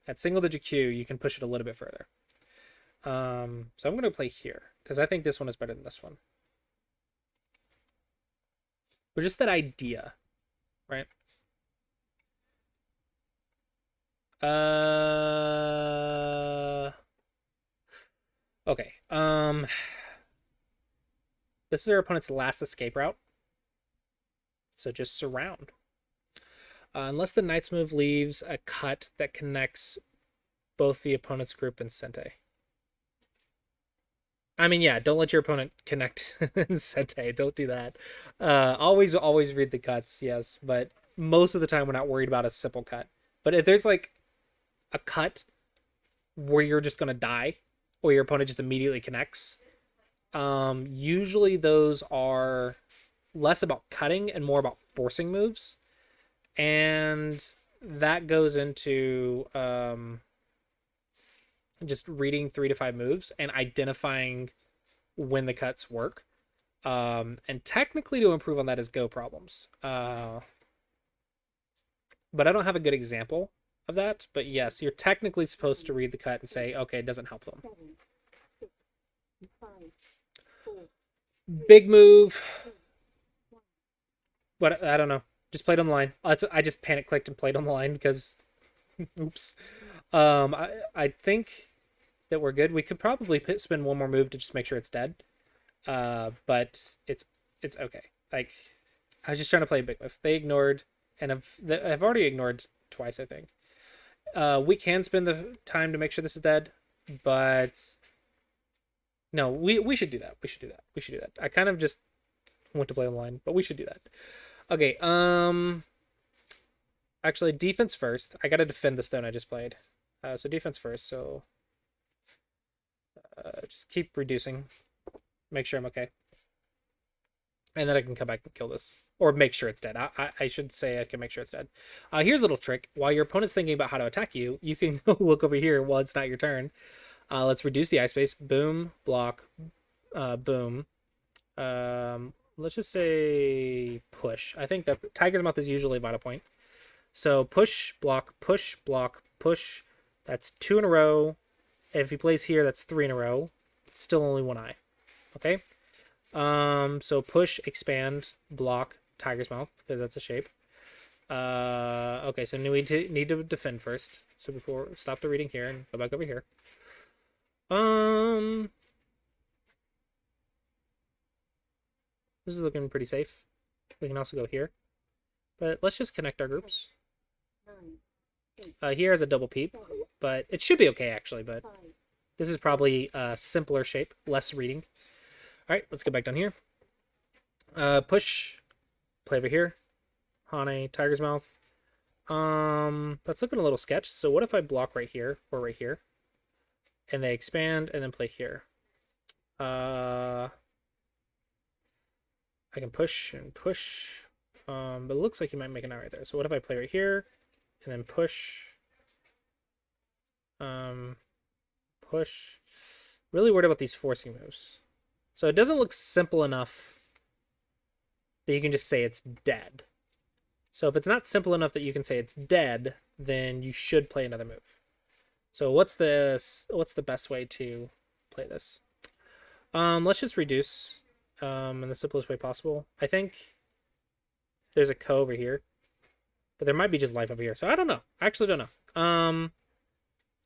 at single digit Q, you can push it a little bit further. So I'm going to play here, because I think this one is better than this one. But just that idea, right? Okay. This is our opponent's last escape route. So just surround. Unless the knight's move leaves a cut that connects both the opponent's group and Sente. I mean, yeah, don't let your opponent connect Sente. Don't do that. Always read the cuts, yes. But most of the time, we're not worried about a simple cut. But if there's like a cut where you're just going to die, or your opponent just immediately connects, usually those are less about cutting and more about forcing moves. And that goes into just reading 3 to 5 moves and identifying when the cuts work. And technically to improve on that is go problems. But I don't have a good example of that. But yes, you're technically supposed to read the cut and say, okay, it doesn't help them. Big move. But I don't know. Just played on the line. I just panic clicked and played on the line because, oops. I think that we're good. We could probably spin one more move to just make sure it's dead. But it's okay. Like, I was just trying to play a big move. They ignored, and I've already ignored twice, I think. We can spend the time to make sure this is dead, but no, we should do that. We should do that. I kind of just went to play on the line, but we should do that. Okay, actually, defense first. I gotta defend the stone I just played. So defense first, so just keep reducing. Make sure I'm okay. And then I can come back and kill this. Or make sure it's dead. I should say I can make sure it's dead. Here's a little trick. While your opponent's thinking about how to attack you, you can look over here while it's not your turn. Let's reduce the eye space. Boom, block, boom. Let's just say push. I think that Tiger's Mouth is usually a vital point. So push, block, push, block, push. That's 2 in a row. And if he plays here, that's 3 in a row. It's still only 1 eye. Okay? So push, expand, block, Tiger's Mouth, because that's a shape. Okay, so we need to defend first. So before, stop the reading here and go back over here. This is looking pretty safe. We can also go here. But let's just connect our groups. Here has a double peep, but it should be okay, actually, but this is probably a simpler shape, less reading. All right, let's go back down here. Push, play over here. Hane, Tiger's Mouth. That's looking a little sketch. So what if I block right here or right here? And they expand and then play here. I can push and push, but it looks like he might make an eye right there. So what if I play right here and then push, push. Really worried about these forcing moves. So it doesn't look simple enough that you can just say it's dead. So if it's not simple enough that you can say it's dead, then you should play another move. So what's the best way to play this? Let's just reduce in the simplest way possible. I think there's a ko over here, but there might be just life over here. So I don't know. I actually don't know.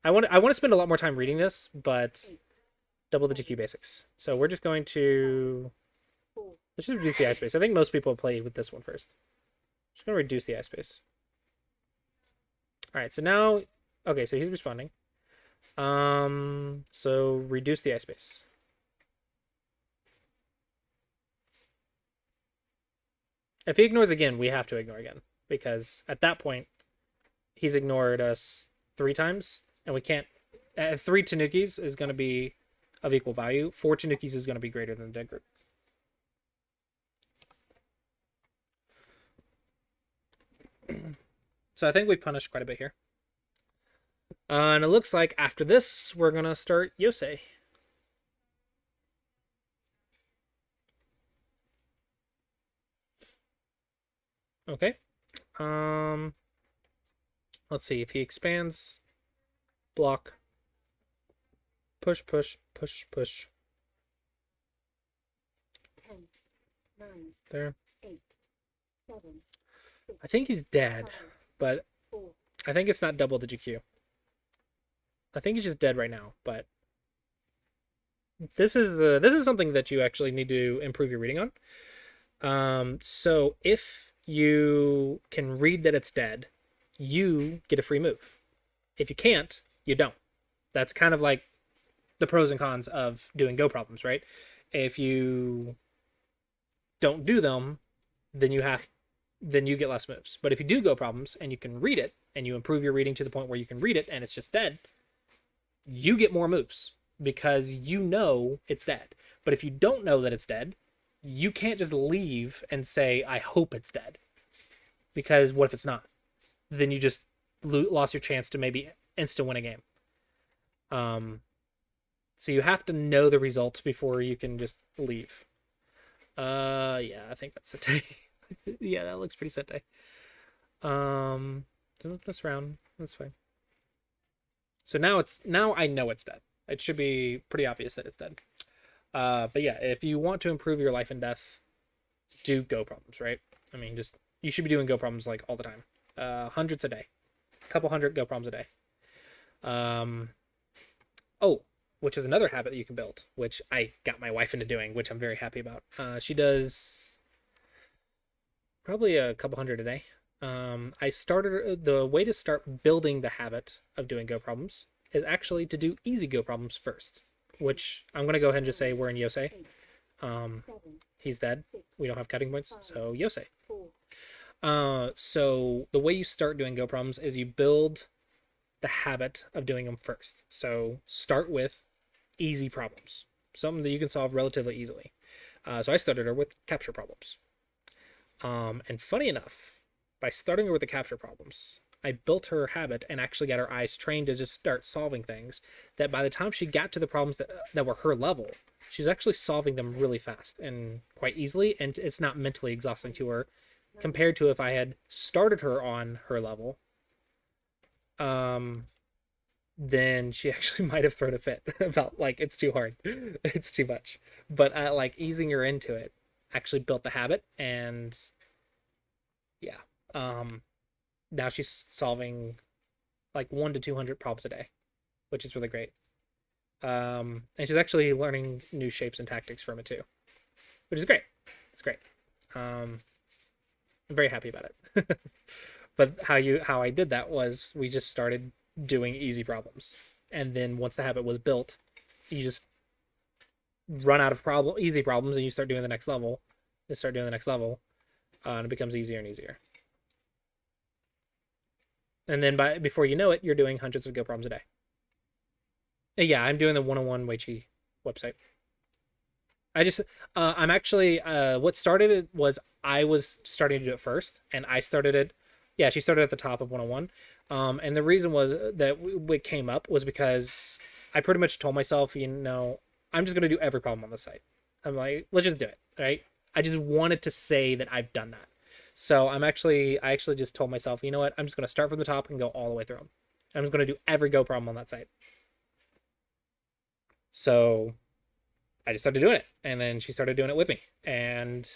I want to spend a lot more time reading this, but double the GQ basics. So we're just going to let's just reduce the eye space. I think most people play with this one first. Just gonna reduce the eye space. All right, so now, okay, so he's responding. So reduce the eye space. If he ignores again, we have to ignore again because at that point, he's ignored us 3 times, and we can't. 3 Tanukis is going to be of equal value. 4 Tanukis is going to be greater than the dead group. So I think we've punished quite a bit here. And it looks like after this, we're going to start Yosei. Okay. Let's see if he expands, block, push, push, push, push. 10, 9, there. 8, 7, 6, I think he's dead, 5, but 4. I think it's not double the GQ. I think he's just dead right now, but this is something that you actually need to improve your reading on. So if you can read that it's dead, you get a free move. If you can't, you don't. That's kind of like the pros and cons of doing go problems, right? If you don't do them, then you get less moves. But if you do go problems and you can read it and you improve your reading to the point where you can read it and it's just dead, you get more moves because you know it's dead. But if you don't know that it's dead, you can't just leave and say, I hope it's dead. Because what if it's not? Then you just lost your chance to maybe insta win a game. So you have to know the results before you can just leave. Yeah, I think that's Sente. Yeah, that looks pretty Sente. Don't mess around. That's fine. So now I know it's dead. It should be pretty obvious that it's dead. But yeah, if you want to improve your life and death, do go problems, right? I mean, you should be doing go problems like all the time. Hundreds a day. A couple hundred go problems a day. Oh, which is another habit that you can build, which I got my wife into doing, which I'm very happy about. She does probably a couple hundred a day. I started the way to start building the habit of doing go problems is actually to do easy go problems first, which I'm going to go ahead and just say we're in Yosei. He's dead. We don't have cutting points, so Yosei. So the way you start doing go problems is you build the habit of doing them first. So start with easy problems, something that you can solve relatively easily. So I started her with capture problems. And funny enough, by starting her with the capture problems, I built her habit and actually got her eyes trained to just start solving things that by the time she got to the problems that were her level, she's actually solving them really fast and quite easily, and it's not mentally exhausting to her compared to if I had started her on her level. Then she actually might have thrown a fit about like it's too hard, it's too much. But like easing her into it actually built the habit, and yeah, now she's solving like 1 to 200 problems a day, which is really great. And she's actually learning new shapes and tactics from it too, which is great. It's great. I'm very happy about it. But how I did that was we just started doing easy problems, and then once the habit was built, you just run out of easy problems and you start doing the next level. And it becomes easier and easier. And then before you know it, you're doing hundreds of go problems a day. Yeah, I'm doing the 101 Weiqi website. I'm actually, what started it was I was starting to do it first, and I started it. Yeah, she started at the top of 101. And the reason was that what came up was because I pretty much told myself, I'm just going to do every problem on the site. I'm like, let's just do it, right? I just wanted to say that I've done that. So I actually just told myself, you know what? I'm just going to start from the top and go all the way through them. I'm just going to do every go problem on that site. So I just started doing it, and then she started doing it with me, and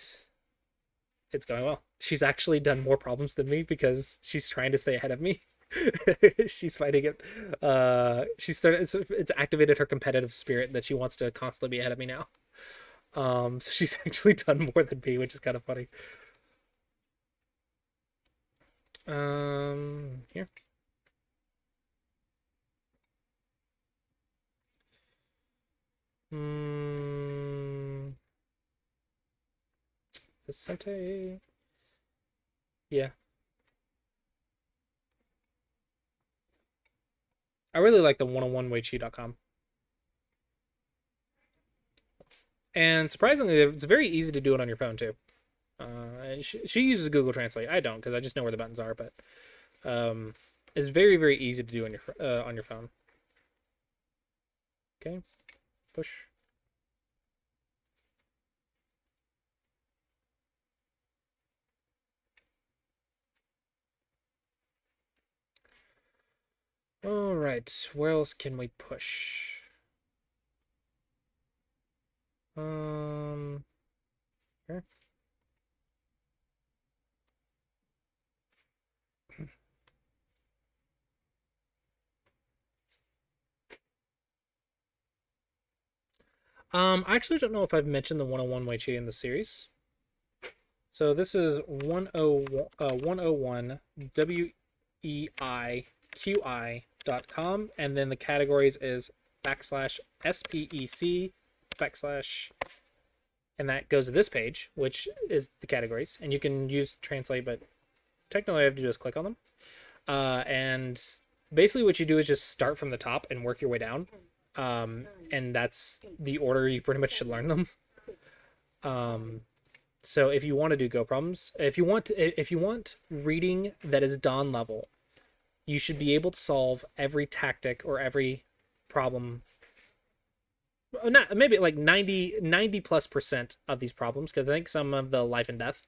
it's going well. She's actually done more problems than me because she's trying to stay ahead of me. She's fighting it. She started. It's activated her competitive spirit that she wants to constantly be ahead of me now. So she's actually done more than me, which is kind of funny. Here. Hmm. Vicente. Yeah. I really like the 101weichi.com. And surprisingly, it's very easy to do it on your phone too. She uses Google Translate. I don't because I just know where the buttons are, but it's very very easy to do on your phone. Okay, push. All right, where else can we push? Here. I actually don't know if I've mentioned the 101 Wei Chi in the series. So this is 101 weiqi.com, and then the categories is backslash spec backslash, and that goes to this page, which is the categories, and you can use translate, but technically I have to just click on them. And basically what you do is just start from the top and work your way down. And that's the order you pretty much should learn them. So if you want to do Go problems, if you want reading that is Dawn level, you should be able to solve every tactic or every problem. Not maybe like 90+% of these problems, because I think some of the life and death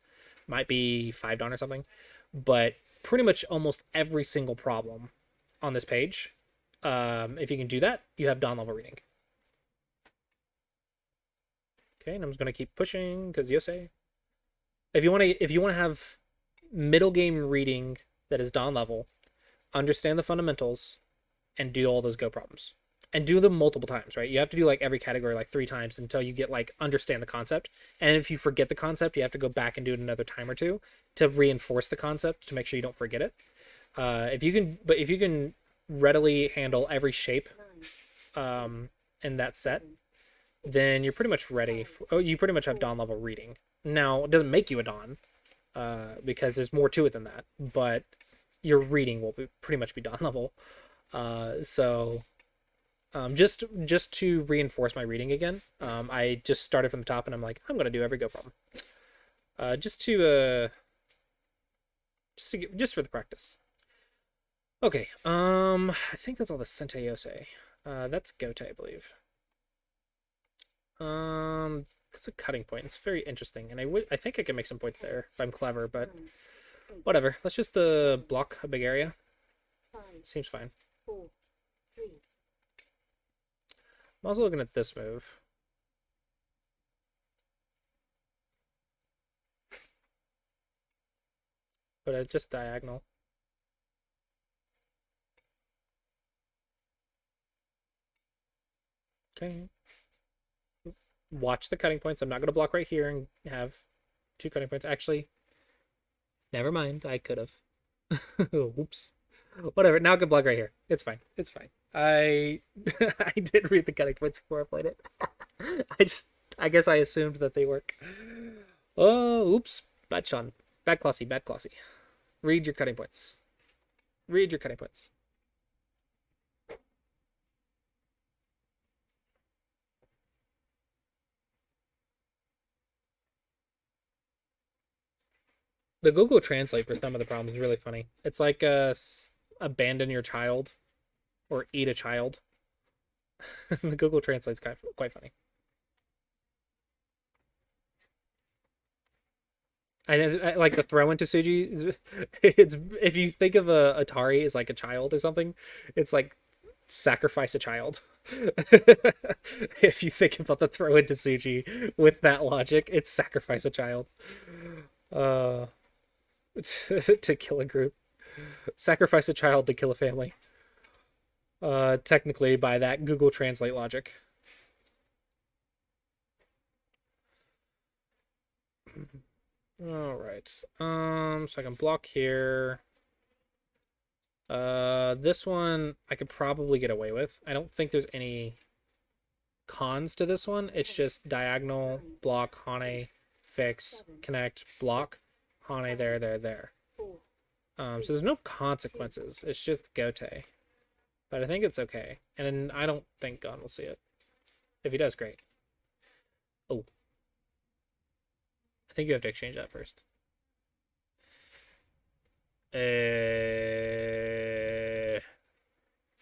might be 5 Dawn or something, but pretty much almost every single problem on this page, if you can do that, you have Dawn level reading. Okay, and I'm just gonna keep pushing because Yosei. If you want to have middle game reading that is Dawn level, understand the fundamentals, and do all those Go problems, and do them multiple times. Right, you have to do like every category like 3 times until you get like understand the concept. And if you forget the concept, you have to go back and do it another time or two to reinforce the concept to make sure you don't forget it. If you can readily handle every shape in that set, then you're pretty much ready. You pretty much have Dawn level reading. Now, it doesn't make you a Dawn, because there's more to it than that, but your reading will pretty much be Dawn level. So just to reinforce my reading again, I just started from the top and I'm like, I'm going to do every Go problem. Just for the practice. Okay, I think that's all the Sentei. That's Gote, I believe. That's a cutting point. It's very interesting, and I think I can make some points there if I'm clever, but whatever. Let's just block a big area. Seems fine. I'm also looking at this move. But it's just diagonal. Okay. Watch the cutting points. I'm not going to block right here and have 2 cutting points. Actually, never mind. I could have. Oops. Whatever. Now I can block right here. It's fine. It's fine. I I did read the cutting points before I played it. I guess I assumed that they work. Oh, oops. Bad Sean. Bad Clossi. Bad Clossi. Read your cutting points. Read your cutting points. The Google Translate for some of the problems is really funny. It's like abandon your child or eat a child. The Google Translate's quite funny. I like the throw into Suji. It's if you think of a Atari as like a child or something, it's like sacrifice a child. If you think about the throw into Suji with that logic, it's sacrifice a child. Uh, to kill a group. Sacrifice a child to kill a family. Technically, by that Google Translate logic. All right. So I can block here. This one I could probably get away with. I don't think there's any cons to this one. It's just diagonal, block, Hane, fix, connect, block, Hane, there. So there's no consequences. It's just Gote. But I think it's okay. And I don't think Gon will see it. If he does, great. Oh. I think you have to exchange that first.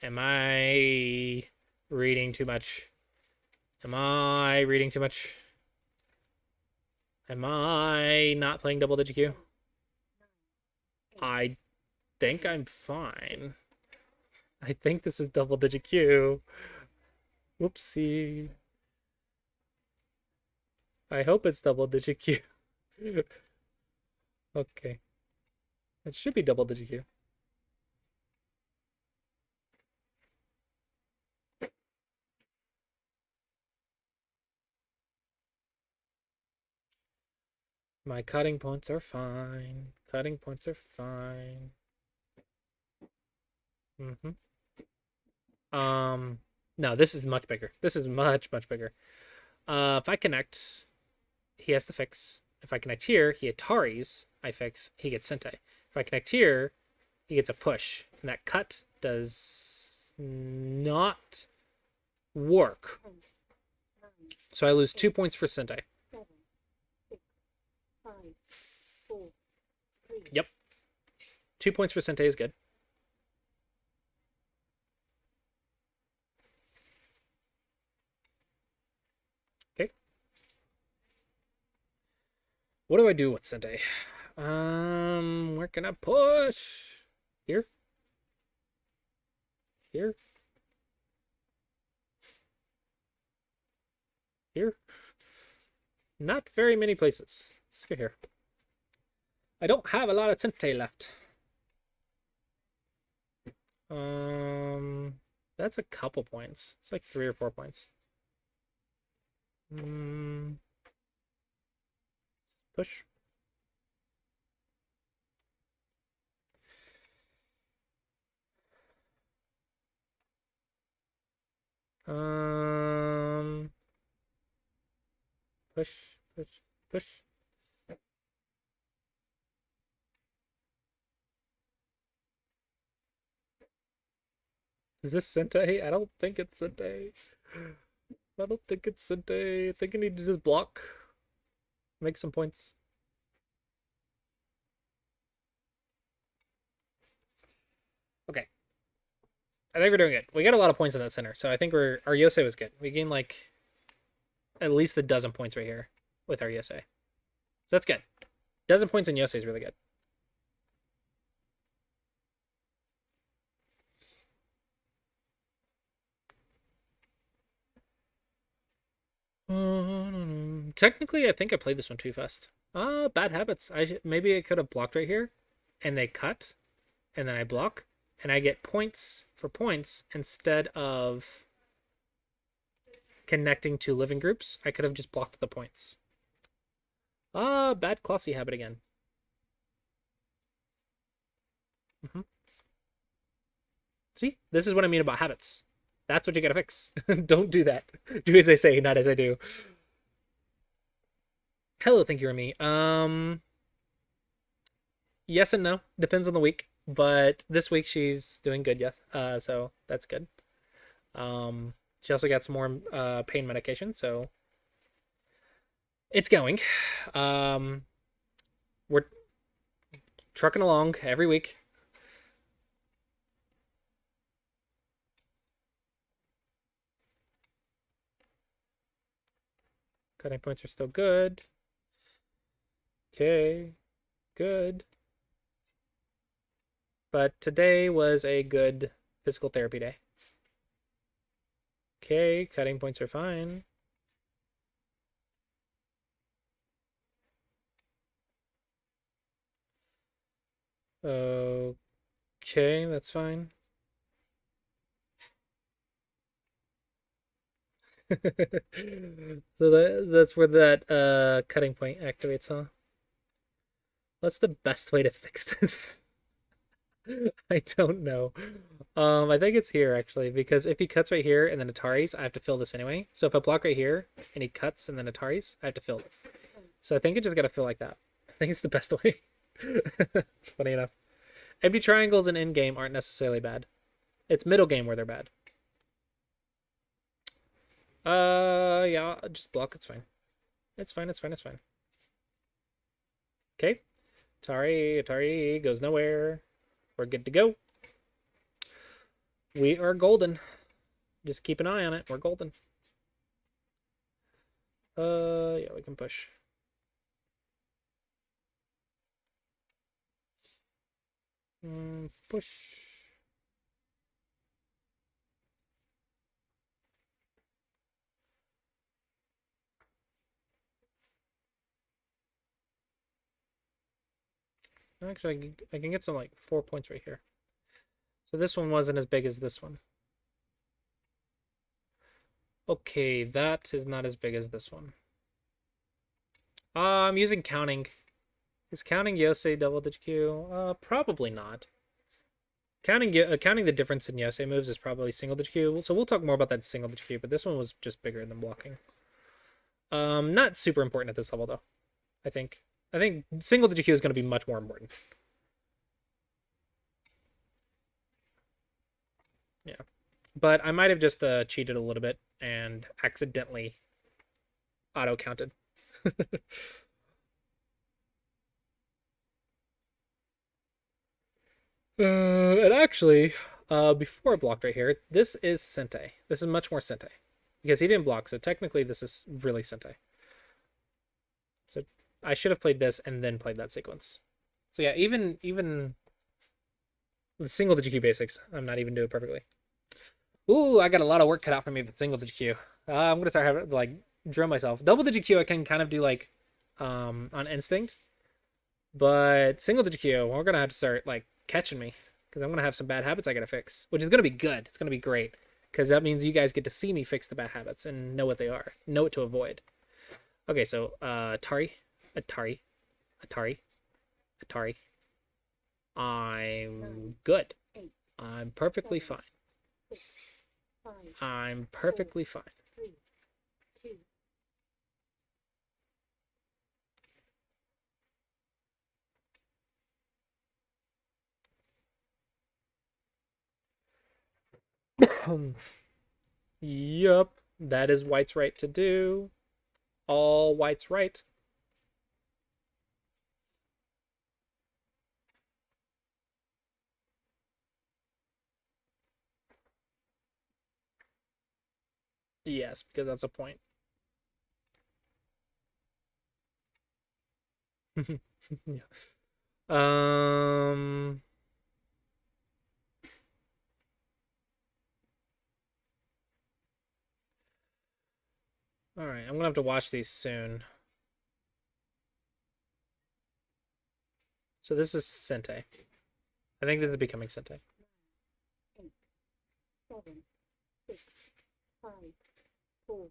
Am I reading too much? Am I reading too much? Am I not playing double digit Q? I think I'm fine. I think this is double digit Q. Whoopsie. I hope it's double digit Q. Okay. It should be double digit Q. My cutting points are fine. Cutting points are fine. No, this is much bigger. This is much bigger. If I connect, he has to fix. If I connect here, he Ataris. I fix. He gets Sentai. If I connect here, he gets a push. And that cut does not work. So I lose 2 points for Sentai. 7, 6, 5, 4, 3. Yep. 2 points for Sentai is good. Okay. What do I do with Sentai? Where can I push? Here? Here? Here? Not very many places. Let's go here. I don't have a lot of Sentai left. That's a couple points. It's like 3 or 4 points. Push. Push, push, push. Is this Sentai? I don't think it's Sentai. I don't think it's Sentai. I think I need to just block. Make some points. Okay. I think we're doing good. We got a lot of points in that center, so I think our Yosei was good. We gained like at least a dozen points right here with our Yosei. So that's good. Dozen points in Yosei is really good. Technically, I think I played this one too fast. Bad habits. Maybe I could have blocked right here, and they cut, and then I block, and I get points for points instead of connecting to living groups. I could have just blocked the points. Bad Clossi habit again. See, this is what I mean about habits. That's what you gotta fix. Don't do that. Do as I say, not as I do. Hello, thank you, Remy. Yes and no. Depends on the week. But this week she's doing good, yes. So that's good. She also got some more pain medication, so it's going. We're trucking along every week. Cutting points are still good. Okay, good. But today was a good physical therapy day. Okay, cutting points are fine. Okay, that's fine. So that's where that cutting point activates, huh? What's the best way to fix this? I don't know. I think it's here actually, because if he cuts right here and then Atari's, I have to fill this anyway. So if I block right here and he cuts and then Atari's, I have to fill this. So I think it just gotta fill like that. I think it's the best way. Funny enough. Empty triangles in in-game aren't necessarily bad. It's middle game where they're bad. Yeah, just block, it's fine. It's fine, it's fine, it's fine. Okay. Atari goes nowhere. We're good to go. We are golden. Just keep an eye on it. We're golden. Yeah, we can push. Push. Actually, I can get some like 4 points right here. So this one wasn't as big as this one. Okay, that is not as big as this one. I'm using counting. Is counting Yosei double digit Q? Probably not. Counting the difference in Yosei moves is probably single digit Q. So we'll talk more about that single digit Q, but this one was just bigger than blocking. Not super important at this level though. I think single digit Q is going to be much more important. Yeah, but I might have just cheated a little bit and accidentally auto counted. And actually, before I blocked right here, this is Sente. This is much more Sente because he didn't block, so technically this is really Sente. So I should have played this and then played that sequence. So yeah, even with single digit Q basics, I'm not even doing perfectly. Ooh, I got a lot of work cut out for me with single digit Q. I'm gonna start having like drill myself. Double digit Q I can kind of do like on instinct, but single digit Q we're gonna have to start like catching me because I'm gonna have some bad habits I gotta fix, which is gonna be good. It's gonna be great because that means you guys get to see me fix the bad habits and know what they are, know what to avoid. Okay, so Atari, Atari, Atari, Atari. I'm good. I'm perfectly fine. I'm perfectly fine. Yup, that is white's right to do. All white's right. Yes, because that's a point. Yeah. Um. All right, I'm gonna have to watch these soon. So this is Sente. I think this is becoming Sente. 8, 7, 6, 5, 4,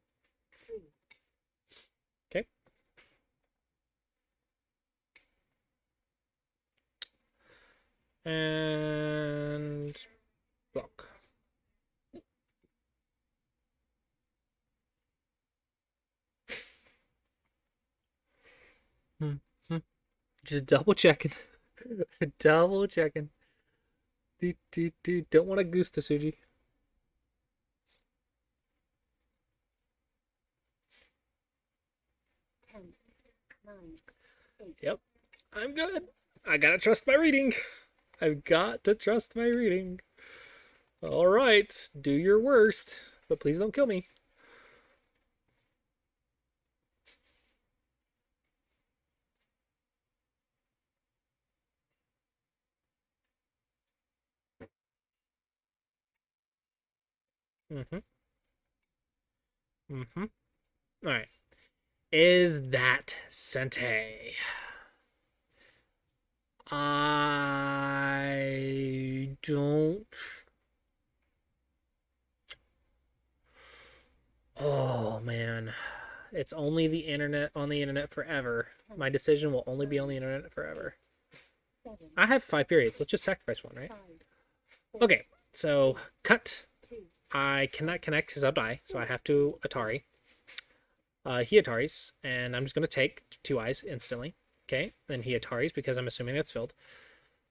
3. Okay. And block. Just double checking. Double checking. Don't want to goose the Suji. 10, 9, 8. Yep. I'm good. I gotta trust my reading. I've got to trust my reading. All right. Do your worst, but please don't kill me. Mm-hmm. Mm-hmm. All right. Is that Sente? I don't... Oh, man. It's only the internet on the internet forever. My decision will only be on the internet forever. 7, I have 5 periods. Let's just sacrifice one, right? 5, 4, Okay, so cut. 2, I cannot connect because I'll die, so I have to Atari. He Ataris, and I'm just going to take 2 eyes instantly. Okay, then he Ataris because I'm assuming that's filled.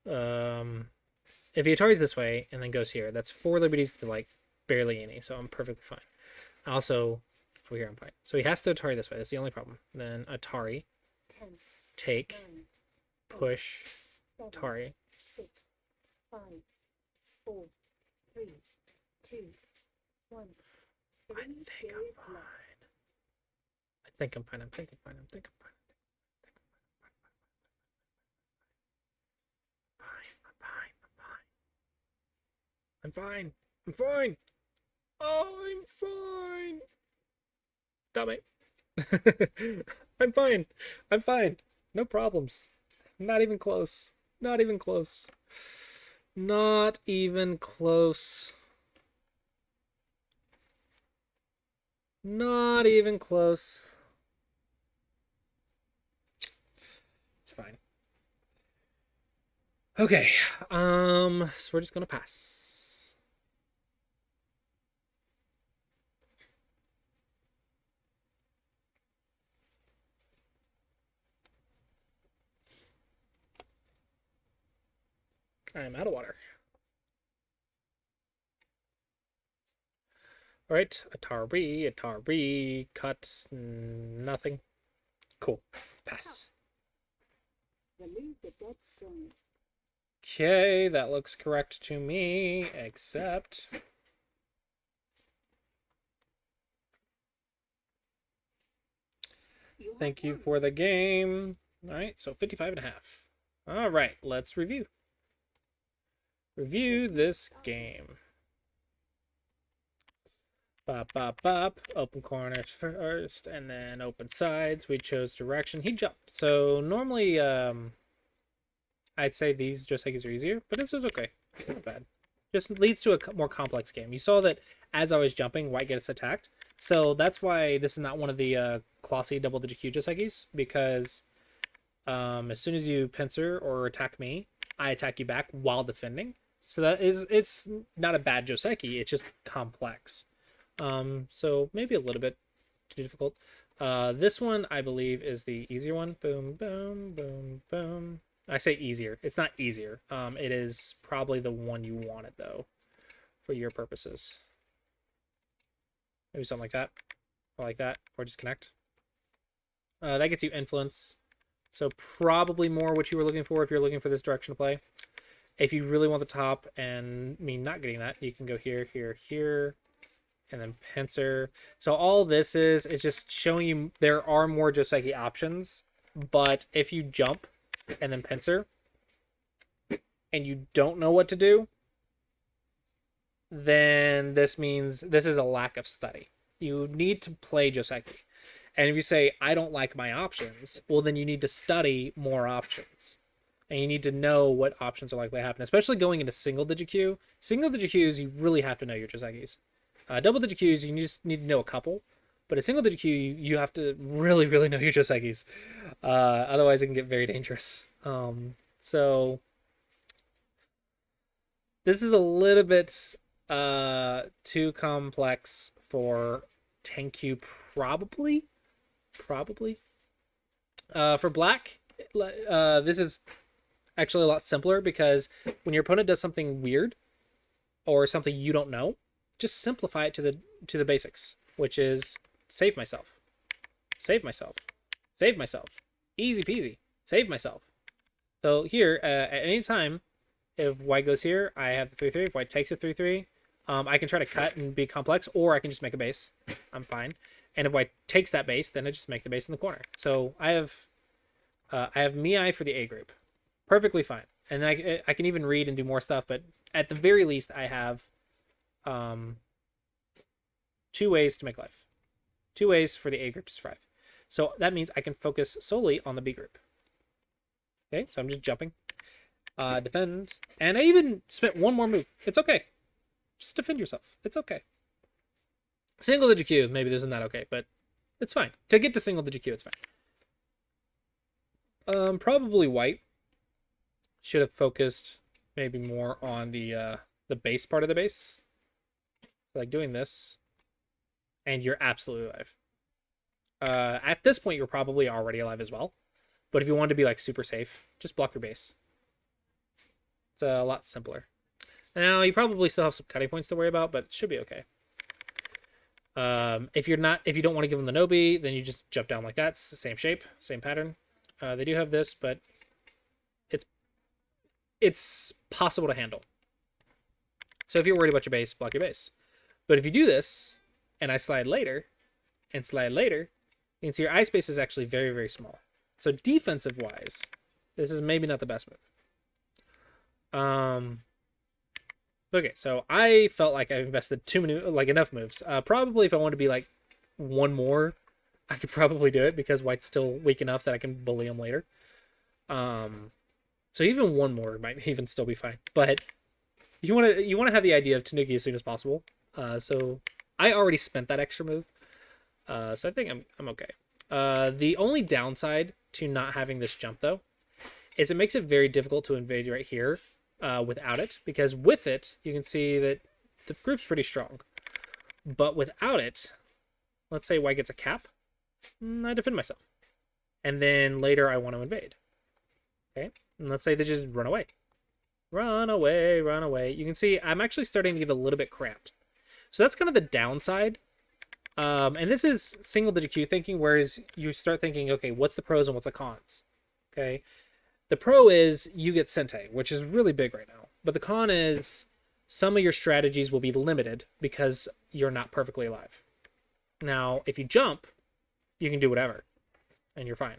If he Ataris this way and then goes here, that's 4 liberties to like barely any, so I'm perfectly fine. Also, over here I'm fine. So he has to Atari this way. That's the only problem. Then Atari, 10, take, 9, push, 7, Atari. 6, 5, 4, 3, 2, 1. I think I'm fine. I think I'm fine. I'm thinking fine. I'm thinking fine. I'm fine. I'm fine. I'm fine. Stop it. I'm fine. I'm fine. No problems. Not even close. Not even close. Not even close. Not even close. It's fine. Okay. So we're just gonna pass. I'm out of water. All right, Atari, cut, nothing. Cool. Pass. Remove the dead stones. Okay, that looks correct to me, except... Thank you for the game. All right, so 55.5. All right, let's review. Review this game. Bop, bop, bop. Open corners first, and then open sides. We chose direction. He jumped. So normally, I'd say these Joseikis are easier, but this is okay. It's not bad. Just leads to a more complex game. You saw that as I was jumping, white gets attacked. So that's why this is not one of the Clossi double-digit Q Joseikis, because as soon as you pincer or attack me, I attack you back while defending. So it's not a bad Joseiki, it's just complex. So maybe a little bit too difficult. This one, I believe, is the easier one. Boom, boom, boom, boom. I say easier. It's not easier. It is probably the one you wanted, though, for your purposes. Maybe something like that. Or like that. Or just connect. That gets you influence. So probably more what you were looking for if you're looking for this direction to play. If you really want the top and me not getting that, you can go here, here, here, and then pincer. So all this is just showing you there are more Joseiki options, but if you jump and then pincer and you don't know what to do, then this means this is a lack of study. You need to play Joseiki. And if you say, I don't like my options, well, then you need to study more options. And you need to know what options are likely to happen, especially going into single-digit Q. Single-digit Qs, you really have to know your Joseikis. Double-digit Qs, you just need to know a couple. But a single-digit Q, you have to really, really know your Joseikis. Otherwise, it can get very dangerous. So this is a little bit too complex for 10Q, probably. For black, this is actually a lot simpler because when your opponent does something weird or something you don't know, just simplify it to the basics, which is save myself, save myself, save myself, easy peasy, save myself. So here, at any time, if white goes here, I have the 3/3. If white takes a 3/3, I can try to cut and be complex, or I can just make a base. I'm fine. And if white takes that base, then I just make the base in the corner. So I have Mii for the A group. Perfectly fine. And then I can even read and do more stuff, but at the very least, I have 2 ways to make life. 2 ways for the A group to survive. So that means I can focus solely on the B group. Okay, so I'm just jumping. Defend. And I even spent one more move. It's okay. Just defend yourself. It's okay. Single digit Q, maybe this isn't that okay, but it's fine. To get to single digit Q, it's fine. Probably white. Should have focused maybe more on the base part of the base. Like doing this. And you're absolutely alive. At this point, you're probably already alive as well. But if you want to be like super safe, just block your base. It's a lot simpler. Now, you probably still have some cutting points to worry about, but it should be okay. If you don't want to give them the Nobi, then you just jump down like that. It's the same shape, same pattern. They do have this, but it's possible to handle. So if you're worried about your base, block your base. But if you do this, and I slide later, and slide later, you can see your eye space is actually very, very small. So defensive-wise, this is maybe not the best move. Okay, so I felt like I invested enough moves. Probably if I want to be like one more, I could probably do it because white's still weak enough that I can bully him later. So even one more might even still be fine. But you want to have the idea of Tanuki as soon as possible. So I already spent that extra move. So I think I'm okay. The only downside to not having this jump though is it makes it very difficult to invade right here without it, because with it you can see that the group's pretty strong. But without it, let's say white gets a cap, I defend myself. And then later I want to invade. Okay? And let's say they just run away. Run away, run away. You can see I'm actually starting to get a little bit cramped. So that's kind of the downside. And this is single digit Q thinking, whereas you start thinking, okay, what's the pros and what's the cons? Okay. The pro is you get Sente, which is really big right now. But the con is some of your strategies will be limited because you're not perfectly alive. Now, if you jump, you can do whatever, and you're fine.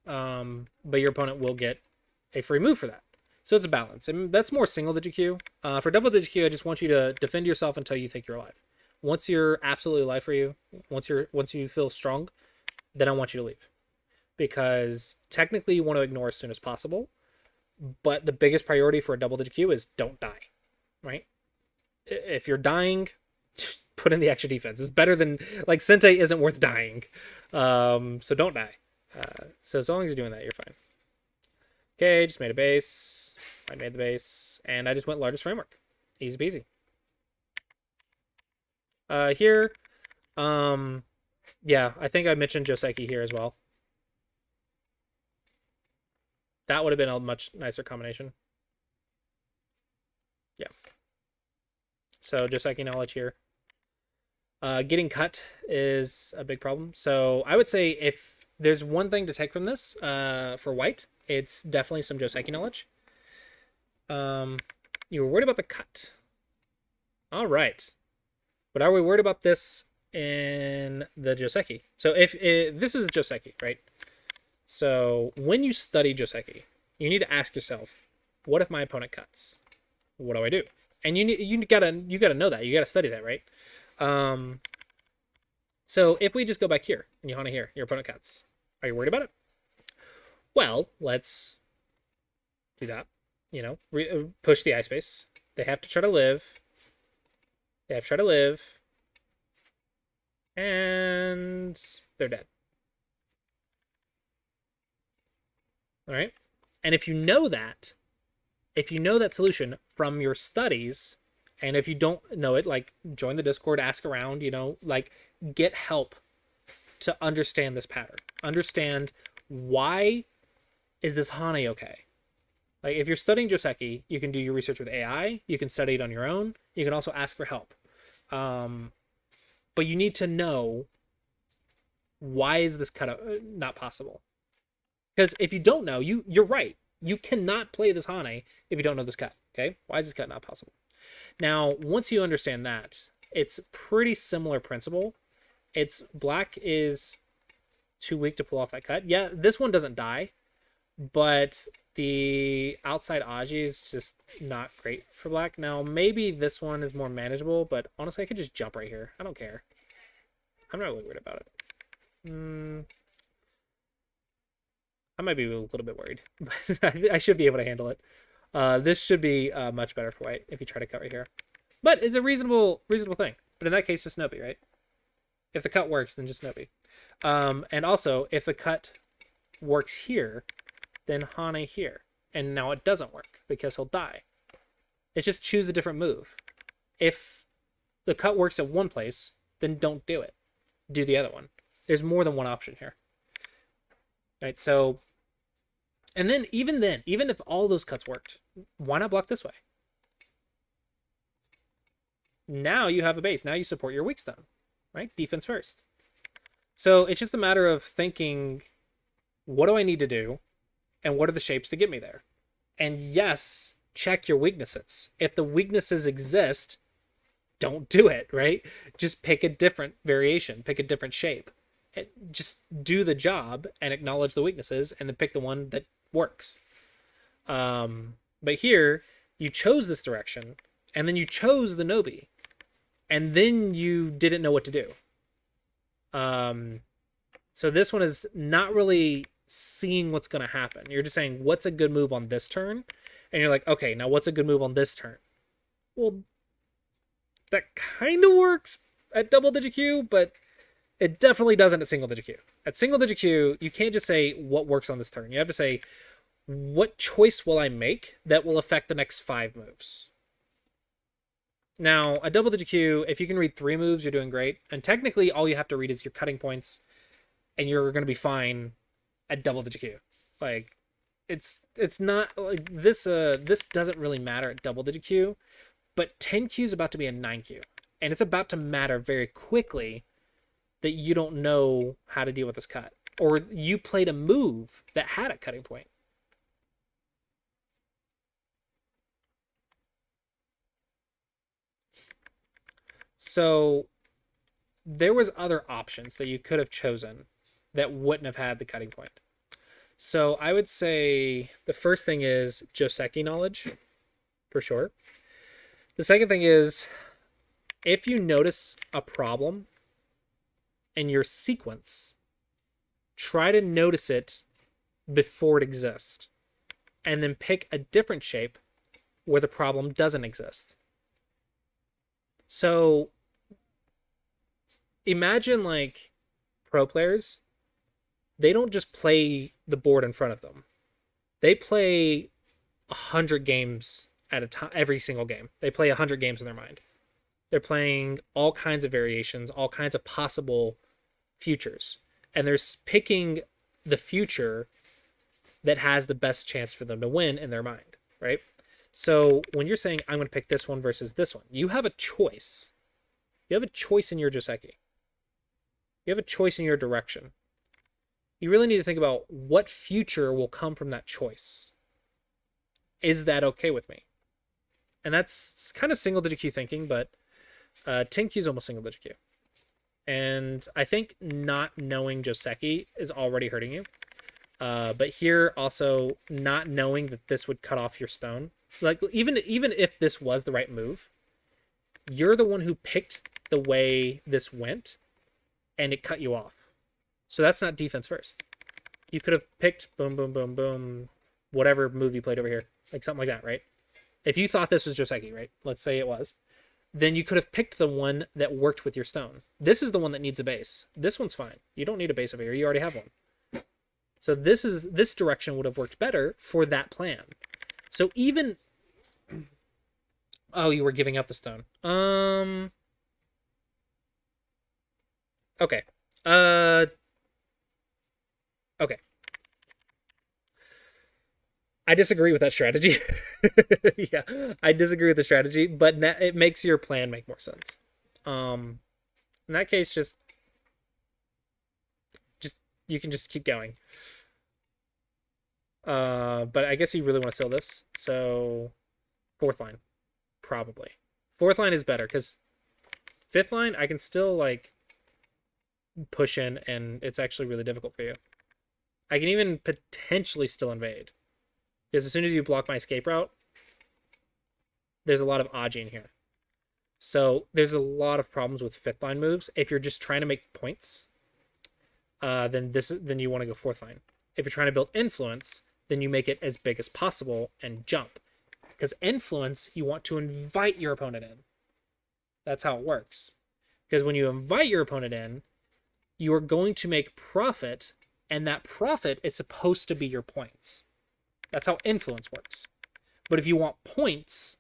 But your opponent will get a free move for that. So it's a balance. And that's more single digit Q. For double digit Q, I just want you to defend yourself until you think you're alive. Once you're absolutely alive for you, once you feel strong, then I want you to leave. Because technically you want to ignore as soon as possible. But the biggest priority for a double digit Q is don't die. Right? If you're dying, put in the extra defense. It's better than, like, Sente isn't worth dying. So don't die. So as long as you're doing that, you're fine. Okay, just made a base. I made the base. And I just went largest framework. Easy peasy. Here, yeah, I think I mentioned Joseki here as well. That would have been a much nicer combination. Yeah. So Joseki knowledge here. Getting cut is a big problem. So I would say if there's one thing to take from this, for white, it's definitely some Joseki knowledge. You were worried about the cut. All right. But are we worried about this in the Joseki? So if this is a Joseki, right? So when you study Joseki, you need to ask yourself, what if my opponent cuts? What do I do? And you gotta know that. You gotta study that, right? So if we just go back here and you want to hear your opponent cuts, are you worried about it? Well, let's do that. You know, push the eye space. They have to try to live. They have to try to live. And they're dead. All right. And if you know that solution from your studies, and if you don't know it, like, join the Discord, ask around, you know, like, get help to understand this pattern. Understand, why is this Hane okay? Like, if you're studying Joseki, you can do your research with AI. You can study it on your own. You can also ask for help. But you need to know, why is this cut not possible? Because if you don't know, you're right. You cannot play this Hane if you don't know this cut. Okay? Why is this cut not possible? Now, once you understand that, it's pretty similar principle. It's black is too weak to pull off that cut. Yeah, this one doesn't die, but the outside Aji is just not great for black. Now, maybe this one is more manageable, but honestly, I could just jump right here. I don't care. I'm not really worried about it. I might be a little bit worried, but I should be able to handle it. This should be much better for white if you try to cut right here. But it's a reasonable thing. But in that case, just Nobi, right? If the cut works, then just Nobi. And also, if the cut works here, then Hane here. And now it doesn't work because he'll die. It's just choose a different move. If the cut works at one place, then don't do it. Do the other one. There's more than one option here. Right, so... And then, even if all those cuts worked, why not block this way? Now you have a base. Now you support your weak stone. Right? Defense first. So it's just a matter of thinking, what do I need to do? And what are the shapes to get me there? And yes, check your weaknesses. If the weaknesses exist, don't do it, right? Just pick a different variation. Pick a different shape. Just do the job and acknowledge the weaknesses and then pick the one that works. But here, you chose this direction and then you chose the Nobi. And then you didn't know what to do. So this one is not really seeing what's going to happen. You're just saying, what's a good move on this turn? And you're like, okay, now what's a good move on this turn? Well, that kind of works at double-digit Q, but it definitely doesn't at single-digit Q. At single-digit Q, you can't just say what works on this turn. You have to say, what choice will I make that will affect the next 5 moves? Now, a double-digit Q, if you can read 3 moves, you're doing great. And technically, all you have to read is your cutting points, and you're going to be fine at double-digit Q. Like, it's not like this. This doesn't really matter at double-digit Q, but 10Q is about to be a 9Q, and it's about to matter very quickly that you don't know how to deal with this cut, or you played a move that had a cutting point. So there was other options that you could have chosen that wouldn't have had the cutting point. So I would say the first thing is Joseki knowledge, for sure. The second thing is, if you notice a problem in your sequence, try to notice it before it exists, and then pick a different shape where the problem doesn't exist. So imagine like pro players, they don't just play the board in front of them. They play 100 games at a time, every single game. They play 100 games in their mind. They're playing all kinds of variations, all kinds of possible futures. And they're picking the future that has the best chance for them to win in their mind, right? So when you're saying, I'm going to pick this one versus this one, you have a choice. You have a choice in your Joseki. You have a choice in your direction. You really need to think about what future will come from that choice. Is that okay with me? And that's kind of single-digit Q thinking, but 10Q is almost single-digit Q. And I think not knowing Joseki is already hurting you. But here also not knowing that this would cut off your stone. Like even if this was the right move, you're the one who picked the way this went, and it cut you off. So that's not defense first. You could have picked boom, boom, boom, boom, whatever move you played over here, like something like that, right? If you thought this was Joseki, right? Let's say it was. Then you could have picked the one that worked with your stone. This is the one that needs a base. This one's fine. You don't need a base over here. You already have one. So this direction would have worked better for that plan. So even... Oh, you were giving up the stone. Okay. Okay. I disagree with that strategy. Yeah, I disagree with the strategy, but it makes your plan make more sense. In that case, just you can just keep going. But I guess you really want to sell this, so 4th line, probably. 4th line is better because 5th line I can still like push in, and it's actually really difficult for you. I can even potentially still invade. Because as soon as you block my escape route, there's a lot of Ajin here. So there's a lot of problems with 5th line moves. If you're just trying to make points, then you want to go 4th line. If you're trying to build influence, then you make it as big as possible and jump. Because influence, you want to invite your opponent in. That's how it works. Because when you invite your opponent in, you are going to make profit, and that profit is supposed to be your points. That's how influence works. But if you want points,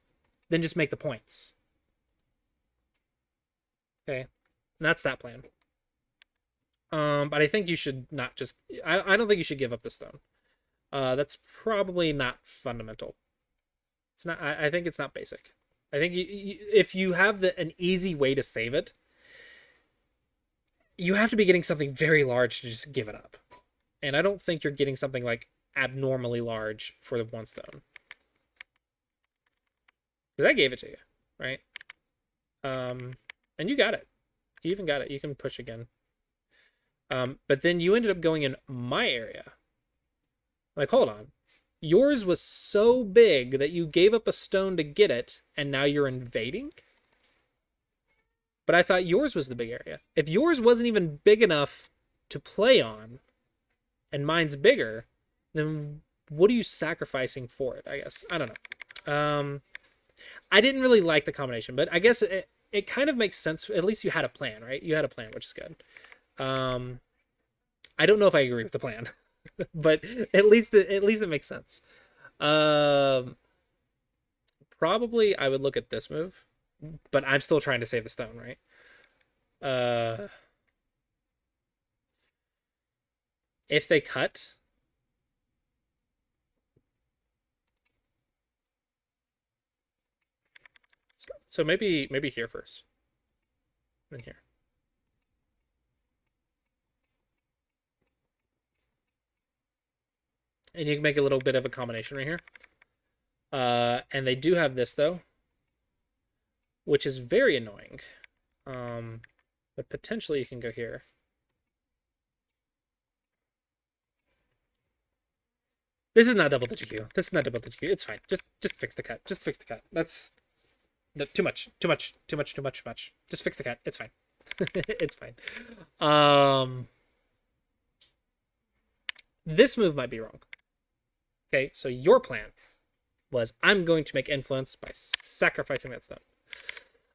then just make the points. Okay? And that's that plan. But I think you should not just... I don't think you should give up the stone. That's probably not fundamental. It's not. I think it's not basic. I think if you have an easy way to save it, you have to be getting something very large to just give it up. And I don't think you're getting something like abnormally large for the one stone. Because I gave it to you, right? And you got it. You even got it. You can push again. But then you ended up going in my area. Like, hold on. Yours was so big that you gave up a stone to get it, and now you're invading? But I thought yours was the big area. If yours wasn't even big enough to play on, and mine's bigger, then what are you sacrificing for it, I guess? I don't know. I didn't really like the combination, but I guess it kind of makes sense. At least you had a plan, right? You had a plan, which is good. I don't know if I agree with the plan, but at least it makes sense. Probably I would look at this move, but I'm still trying to save the stone, right? If they cut, so maybe here first, then here. And you can make a little bit of a combination right here. And they do have this, though, which is very annoying. But potentially you can go here. This is not double digit Q. This is not double digit Q. It's fine. Just fix the cut. Just fix the cut. That's too much. Too much. Too much. Too much. Too much. Just fix the cut. It's fine. It's fine. This move might be wrong. Okay, so your plan was I'm going to make influence by sacrificing that stone.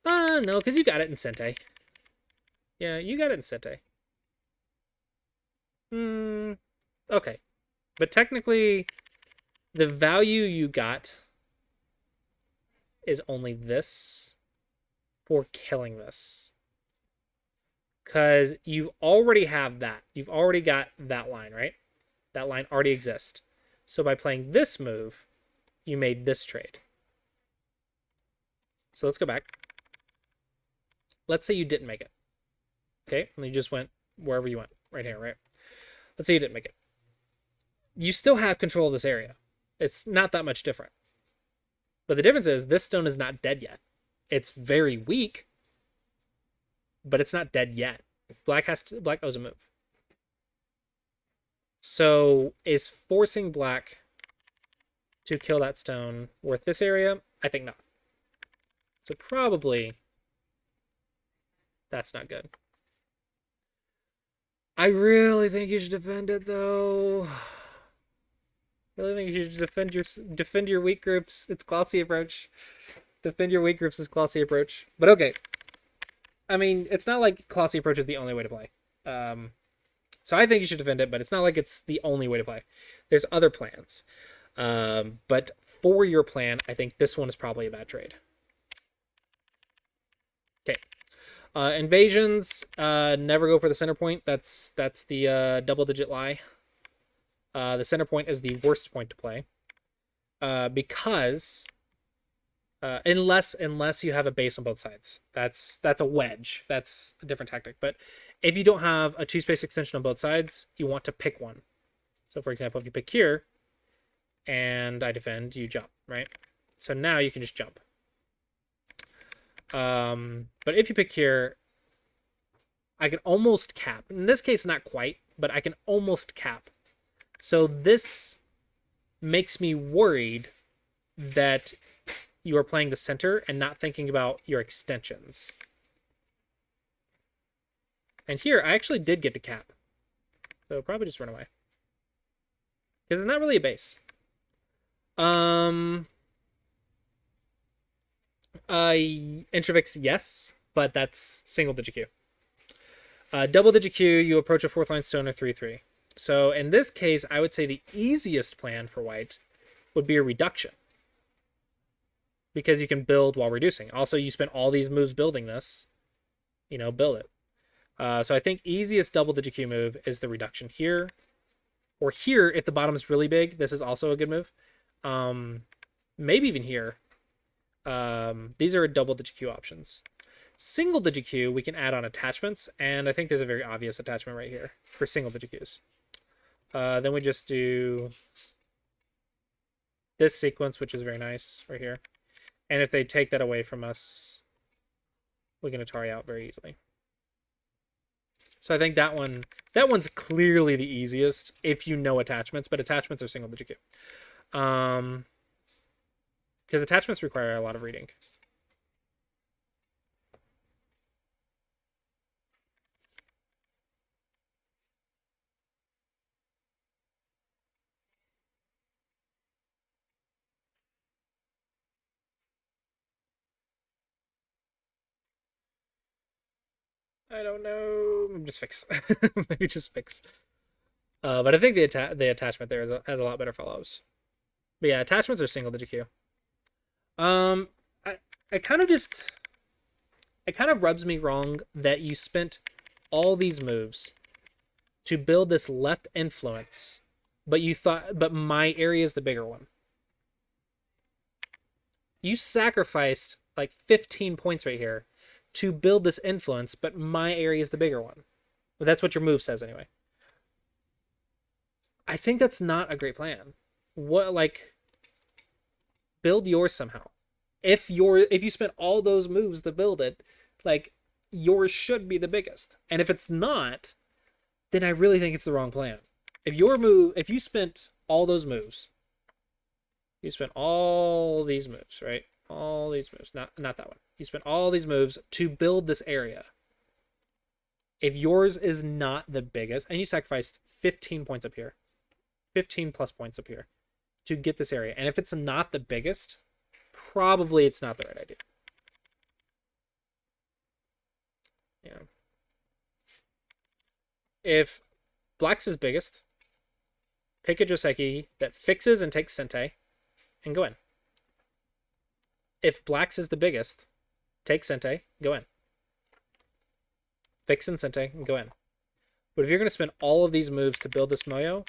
No, because you got it in Sente. Yeah, you got it in Sente. Okay. But technically, the value you got is only this for killing this. Because you already have that. You've already got that line, right? That line already exists. So by playing this move, you made this trade. So let's go back. Let's say you didn't make it. Okay, and you just went wherever you went. Right here, right? Let's say you didn't make it. You still have control of this area. It's not that much different. But the difference is this stone is not dead yet. It's very weak, but it's not dead yet. Black owes a move. So is forcing black to kill that stone worth this area? I think not. So probably that's not good. I really think you should defend it, though. I really think you should defend your weak groups. It's Clossi Approach. Defend your weak groups is Clossi Approach. But okay. I mean, it's not like Clossi Approach is the only way to play. So I think you should defend it, but it's not like it's the only way to play. There's other plans. But for your plan, I think this one is probably a bad trade. Okay. Invasions, never go for the center point. That's the double-digit lie. The center point is the worst point to play. Because unless you have a base on both sides. That's a wedge. That's a different tactic. But if you don't have a 2-space extension on both sides, you want to pick one. So for example, if you pick here and I defend, you jump, right? So now you can just jump. But if you pick here, I can almost cap. In this case, not quite, but I can almost cap. So this makes me worried that you are playing the center and not thinking about your extensions. And here, I actually did get to cap. So probably just run away. because it's not really a base. Introvix, yes, but that's single digit Q. Double digit Q, you approach a fourth line stoner 3/3. So in this case, I would say the easiest plan for white would be a reduction, because you can build while reducing. Also, you spent all these moves building this, build it. So I think easiest double digit Q move is the reduction here, or here if the bottom is really big. This is also a good move. Maybe even here. These are double digit Q options. Single digit Q, we can add on attachments, and I think there's a very obvious attachment right here for single digit Qs. Then we just do this sequence, which is very nice right here. And if they take that away from us, we can Atari out very easily. So I think that one's clearly the easiest if you know attachments, but attachments are single digit Q. Because attachments require a lot of reading. I don't know. Just fix. Maybe just fix. But I think the attachment there has a lot better follows. But yeah, attachments are single digit Q. I kind of it kind of rubs me wrong that you spent all these moves to build this left influence, but my area is the bigger one. You sacrificed like 15 points right here to build this influence, but my area is the bigger one. Well, that's what your move says anyway. I think that's not a great plan. Build yours somehow. If you spent all those moves to build it, yours should be the biggest. And if it's not, then I really think it's the wrong plan. If you spent all those moves, you spent all these moves, right? All these moves, not that one. You spent all these moves to build this area. If yours is not the biggest, and you sacrificed 15 points up here, 15 plus points up here to get this area, and if it's not the biggest, probably it's not the right idea. Yeah. If black's is biggest, pick a Joseki that fixes and takes Sente, and go in. If black's is the biggest, take Sente, go in. Fix and Sente, and go in. But if you're going to spend all of these moves to build this Moyo,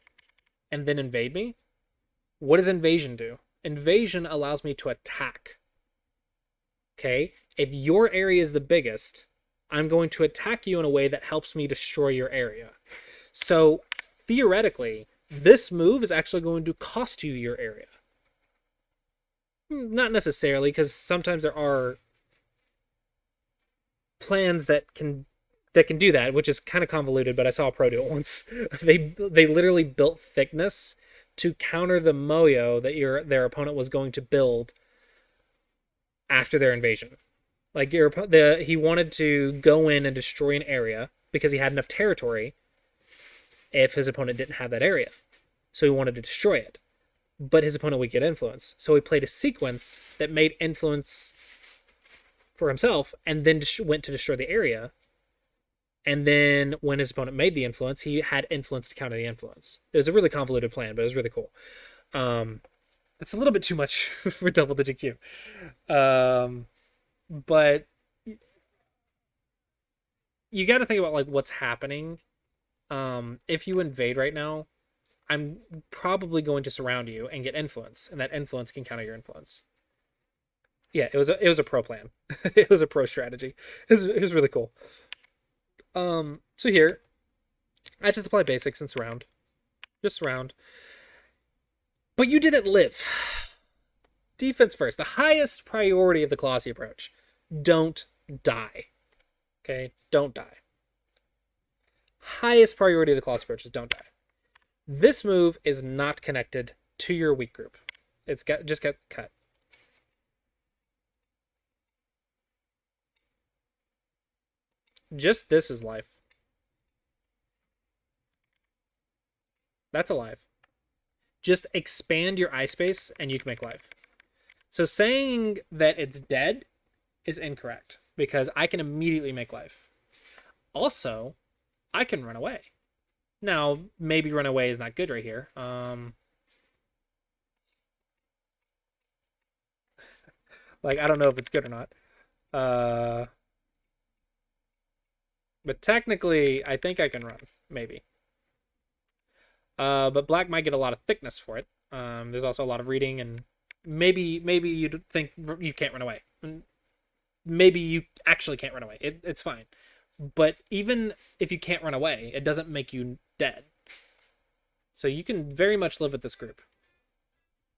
and then invade me, what does invasion do? Invasion allows me to attack. Okay? If your area is the biggest, I'm going to attack you in a way that helps me destroy your area. So, theoretically, this move is actually going to cost you your area. Not necessarily, because sometimes there are plans that can do that, which is kind of convoluted, but I saw a pro do it once. They literally built thickness to counter the Moyo that their opponent was going to build after their invasion. He wanted to go in and destroy an area because he had enough territory if his opponent didn't have that area. So he wanted to destroy it. But his opponent would get influence. So he played a sequence that made influence for himself and then went to destroy the area. And then when his opponent made the influence, he had influence to counter the influence. It was a really convoluted plan, but it was really cool. It's a little bit too much for double digit Q. But you got to think about what's happening. If you invade right now, I'm probably going to surround you and get influence, and that influence can counter your influence. Yeah, it was a pro plan. It was a pro strategy. It was really cool. So here, I just apply basics and surround. Just surround. But you didn't live. Defense first. The highest priority of the Clossi approach. Don't die. Okay? Don't die. Highest priority of the Clossi approach is don't die. This move is not connected to your weak group. Just got cut. Just this is life. That's alive. just expand your eye space and you can make life. So saying that it's dead is incorrect because I can immediately make life. Also, I can run away. Now, maybe run away is not good right here. Like, I don't know if it's good or not. But technically, I think I can run. Maybe. But black might get a lot of thickness for it. There's also a lot of reading, and maybe you think you can't run away. Maybe you actually can't run away. It's fine. But even if you can't run away, it doesn't make you dead. So you can very much live with this group.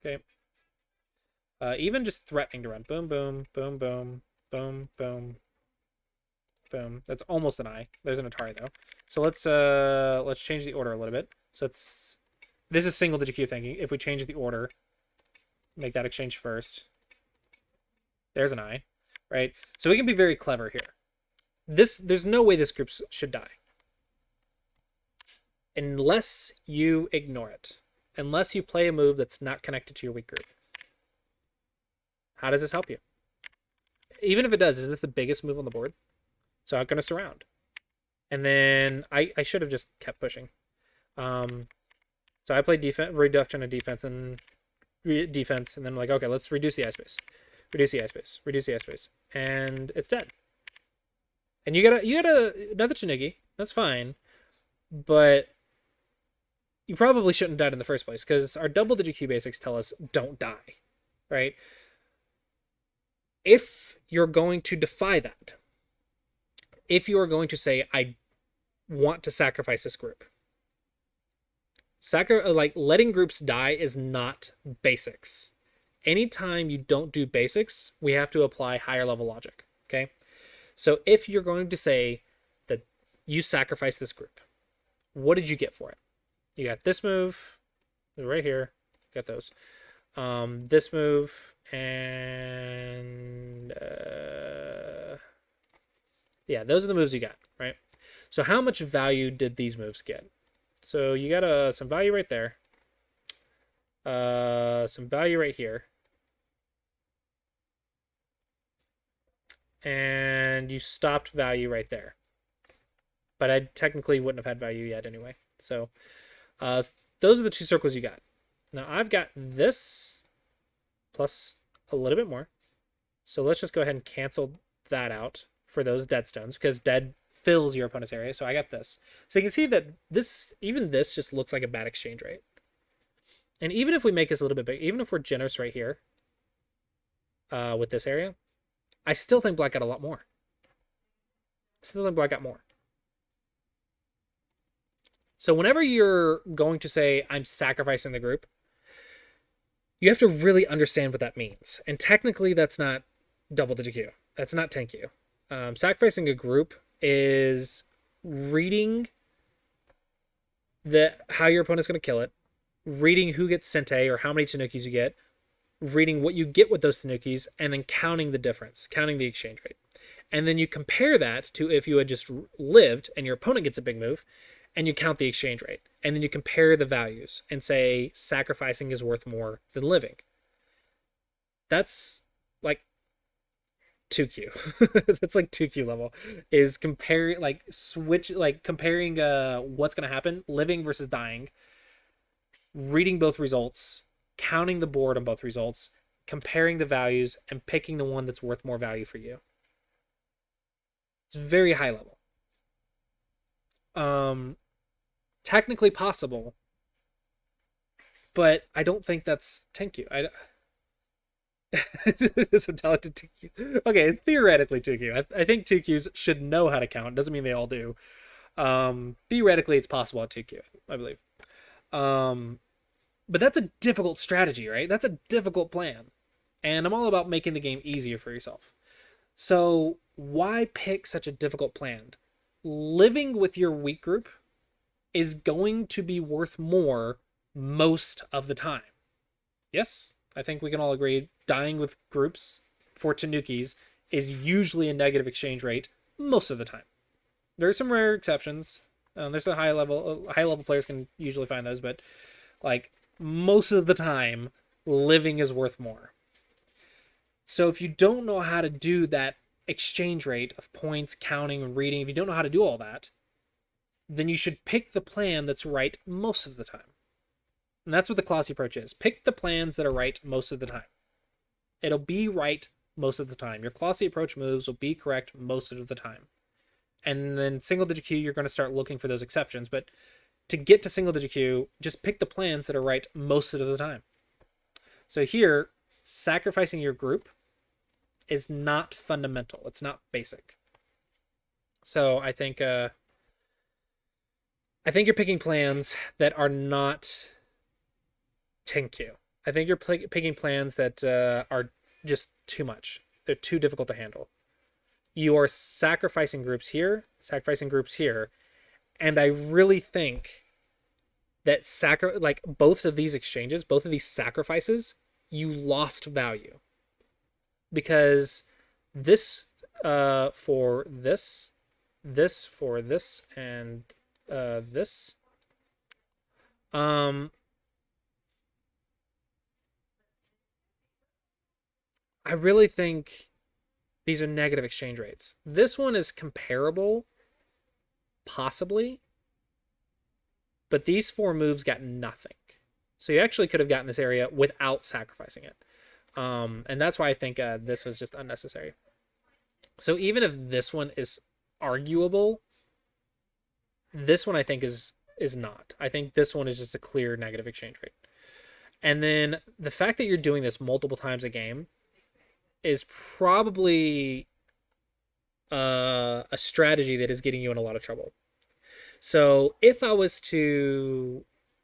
Okay. Even just threatening to run. Boom, boom, boom, boom, boom, boom, boom. That's almost an eye. There's an Atari though. So let's change the order a little bit. So this is single digit queue thinking. If we change the order, make that exchange first. There's an eye, right? So we can be very clever here. There's no way this group should die. Unless you ignore it. Unless you play a move that's not connected to your weak group. How does this help you? Even if it does, is this the biggest move on the board? So I'm going to surround. And then I should have just kept pushing. So I played defense, reduction of defense, and defense, and then I'm like, okay, let's reduce the eye space. Reduce the eye space. Reduce the eye space. And it's dead. And you got another Tanuki. That's fine. But you probably shouldn't have died in the first place, because our double digit Q basics tell us don't die. Right? If you're going to defy that, if you are going to say, I want to sacrifice this group, like letting groups die is not basics. Anytime you don't do basics, we have to apply higher level logic. Okay? So if you're going to say that you sacrifice this group, what did you get for it? You got this move right here. Got those. This move and yeah, those are the moves you got, right? So how much value did these moves get? So you got some value right there. Some value right here. And you stopped value right there. But I technically wouldn't have had value yet anyway. So those are the two circles you got. Now I've got this plus a little bit more. So let's just go ahead and cancel that out for those dead stones, because dead fills your opponent's area. So I got this. So you can see that even this just looks like a bad exchange rate. And even if we make this a little bit big, even if we're generous right here with this area, I still think black got a lot more. Still think black got more. So whenever you're going to say, I'm sacrificing the group, you have to really understand what that means. And technically, that's not double digit Q. That's not 10Q. Sacrificing a group is reading how your opponent's going to kill it, reading who gets Sente or how many Tanukis you get, reading what you get with those Tanukis, and then counting the difference, counting the exchange rate. And then you compare that to if you had just lived and your opponent gets a big move, and you count the exchange rate. And then you compare the values and say sacrificing is worth more than living. That's like 2Q. That's like 2Q level. Is comparing, like, comparing what's going to happen, living versus dying, reading both results, counting the board on both results, comparing the values, and picking the one that's worth more value for you. It's very high level. Technically possible, but I don't think that's 10Q. So talented 2Q. Okay, theoretically 2Q. I think 2Qs should know how to count. Doesn't mean they all do. Theoretically, it's possible at 2Q, I believe. But that's a difficult strategy, right? That's a difficult plan. And I'm all about making the game easier for yourself. So why pick such a difficult plan? Living with your weak group is going to be worth more most of the time. Yes, I think we can all agree dying with groups for Tanukis is usually a negative exchange rate most of the time. There are some rare exceptions. There's a high level players can usually find those, but like most of the time, living is worth more. So if you don't know how to do that exchange rate of points, counting, and reading, if you don't know how to do all that, then you should pick the plan that's right most of the time. And that's what the Clossi Approach is. Pick the plans that are right most of the time. It'll be right most of the time. Your Clossi Approach moves will be correct most of the time. And then single digit Q, you're going to start looking for those exceptions. But to get to single digit Q, just pick the plans that are right most of the time. So here, sacrificing your group is not fundamental. It's not basic. So I think you're picking plans that are not 10Q. I think you're picking plans that are just too much. They're too difficult to handle. You are sacrificing groups here, and I really think that both of these exchanges, both of these sacrifices, you lost value. Because this for this for this, and this. I really think these are negative exchange rates. This one is comparable, possibly, but these 4 moves got nothing. So you actually could have gotten this area without sacrificing it. And that's why I think this was just unnecessary. So even if this one is arguable, this one I think is not. I think this one is just a clear negative exchange rate. And then the fact that you're doing this multiple times a game is probably a strategy that is getting you in a lot of trouble. So if I was to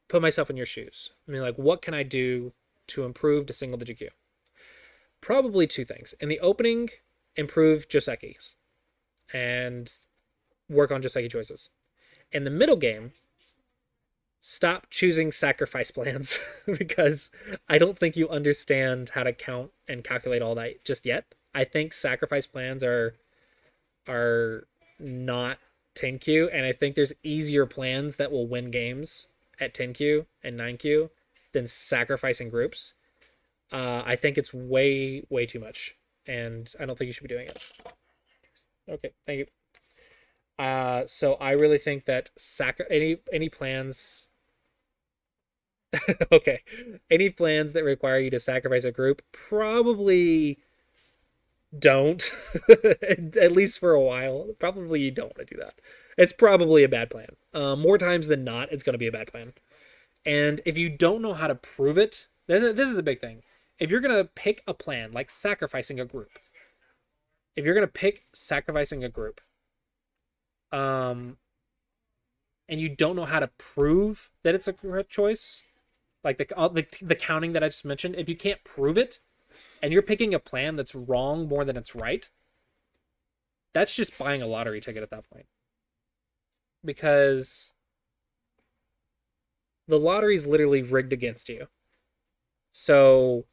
put myself in your shoes, I mean, like, what can I do to improve to single digit Q? Probably 2 things. In the opening, improve Josekis and work on Joseki choices. In the middle game, stop choosing sacrifice plans because I don't think you understand how to count and calculate all that just yet. I think sacrifice plans are not 10Q, and I think there's easier plans that will win games at 10Q and 9Q than sacrificing groups. I think it's way too much, and I don't think you should be doing it. Okay, thank you. So I really think that any plans okay, any plans that require you to sacrifice a group probably don't. At least for a while. Probably you don't want to do that. It's probably a bad plan. More times than not, it's going to be a bad plan. And if you don't know how to prove it, this is a big thing. If you're going to pick a plan like sacrificing a group, and you don't know how to prove that it's a correct choice, like the counting that I just mentioned, if you can't prove it, and you're picking a plan that's wrong more than it's right, that's just buying a lottery ticket at that point. Because the lottery's literally rigged against you. So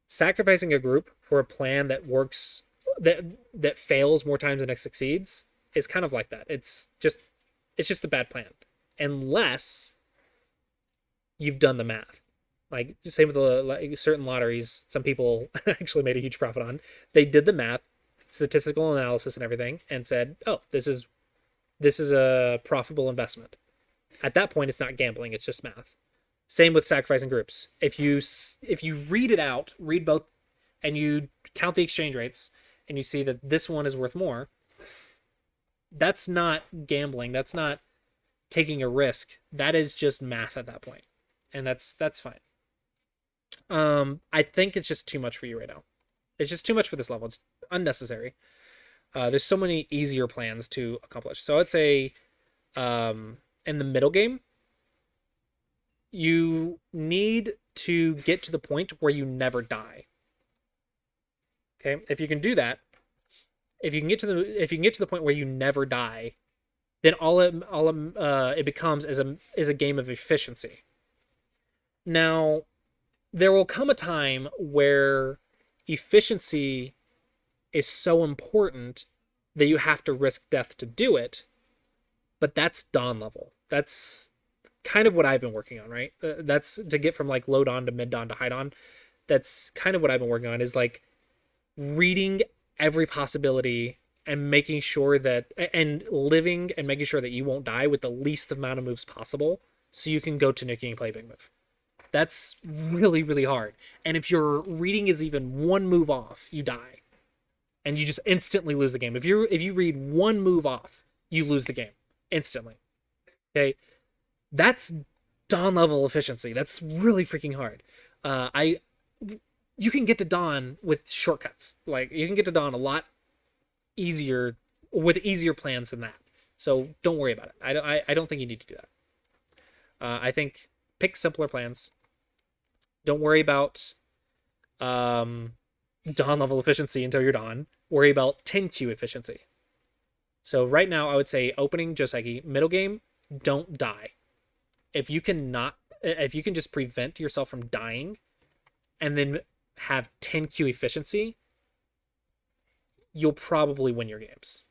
sacrificing a group for a plan that works, that fails more times than it succeeds, is kind of like that. It's just a bad plan. Unless you've done the math. Like, same with certain lotteries, some people actually made a huge profit on. They did the math, statistical analysis and everything, and said, oh, this is a profitable investment. At that point, it's not gambling, it's just math. Same with sacrificing groups. If you read it out, read both, and you count the exchange rates, and you see that this one is worth more, that's not gambling. That's not taking a risk. That is just math at that point. And that's fine. I think it's just too much for you right now. It's just too much for this level. It's unnecessary. There's so many easier plans to accomplish. So I'd say in the middle game, you need to get to the point where you never die. Okay? If you can do that, if you can get to the point where you never die, then all it becomes is a game of efficiency. Now, there will come a time where efficiency is so important that you have to risk death to do it, but that's Dawn level. That's kind of what I've been working on, right? That's to get from like low dawn to mid dawn to high dawn. That's kind of what I've been working on, is like reading every possibility and making sure that, and living and making sure that you won't die with the least amount of moves possible, so you can go to Nikki and play big move. That's really, really hard. And if your reading is even one move off, you die. And you just instantly lose the game. If you read one move off, you lose the game instantly. Okay? That's dawn level efficiency. That's really freaking hard. I You can get to dawn with shortcuts. Like, you can get to dawn a lot easier with easier plans than that. So don't worry about it. I don't think you need to do that. I think pick simpler plans. Don't worry about dawn level efficiency until you're dawn. Worry about 10Q efficiency. So right now, I would say opening Joseki, middle game, don't die. If you can just prevent yourself from dying, and then have 10Q efficiency, you'll probably win your games.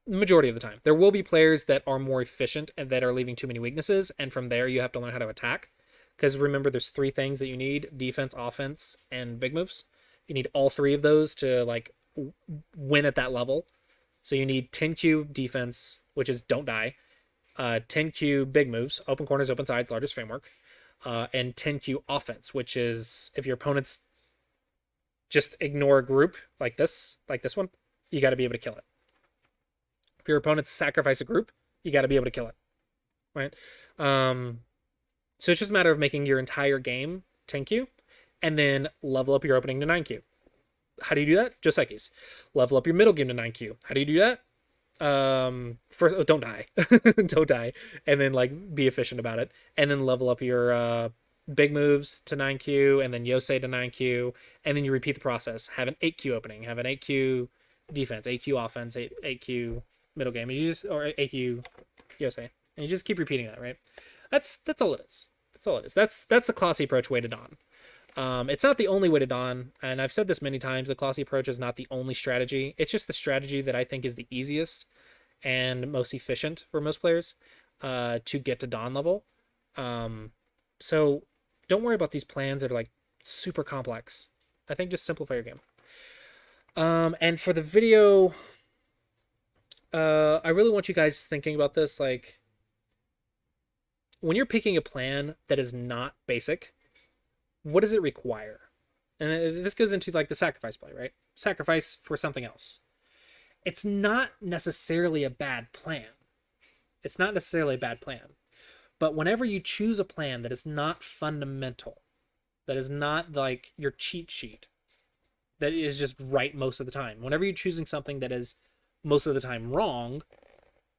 Majority of the time. There will be players that are more efficient and that are leaving too many weaknesses, and from there you have to learn how to attack. Because remember, there's 3 things that you need: defense, offense, and big moves. You need all 3 of those to like win at that level. So you need 10Q defense, which is don't die, 10Q big moves, open corners, open sides, largest framework, and 10Q offense, which is if your opponents just ignore a group like this one, you got to be able to kill it. If your opponents sacrifice a group, you got to be able to kill it, right? So it's just a matter of making your entire game 10Q, and then level up your opening to 9Q. How do you do that? Josekis. Level up your middle game to 9Q. How do you do that? First, don't die. Don't die. And then like be efficient about it. And then level up your big moves to 9Q, and then Yosei to 9Q, and then you repeat the process. Have an 8Q opening, have an 8Q defense, 8Q offense, 8Q middle game, and you just, or 8Q Yosei. And you just keep repeating that, right? That's all it is. That's all it is. That's the Clossi Approach way to dawn. It's not the only way to dawn, and I've said this many times, the Clossi Approach is not the only strategy. It's just the strategy that I think is the easiest and most efficient for most players to get to dawn level. So don't worry about these plans that are like super complex. I think just simplify your game. And for the video, I really want you guys thinking about this. Like, when you're picking a plan that is not basic, what does it require? And this goes into like the sacrifice play, right? Sacrifice for something else. It's not necessarily a bad plan. It's not necessarily a bad plan. But whenever you choose a plan that is not fundamental, that is not like your cheat sheet, that is just right most of the time, whenever you're choosing something that is most of the time wrong,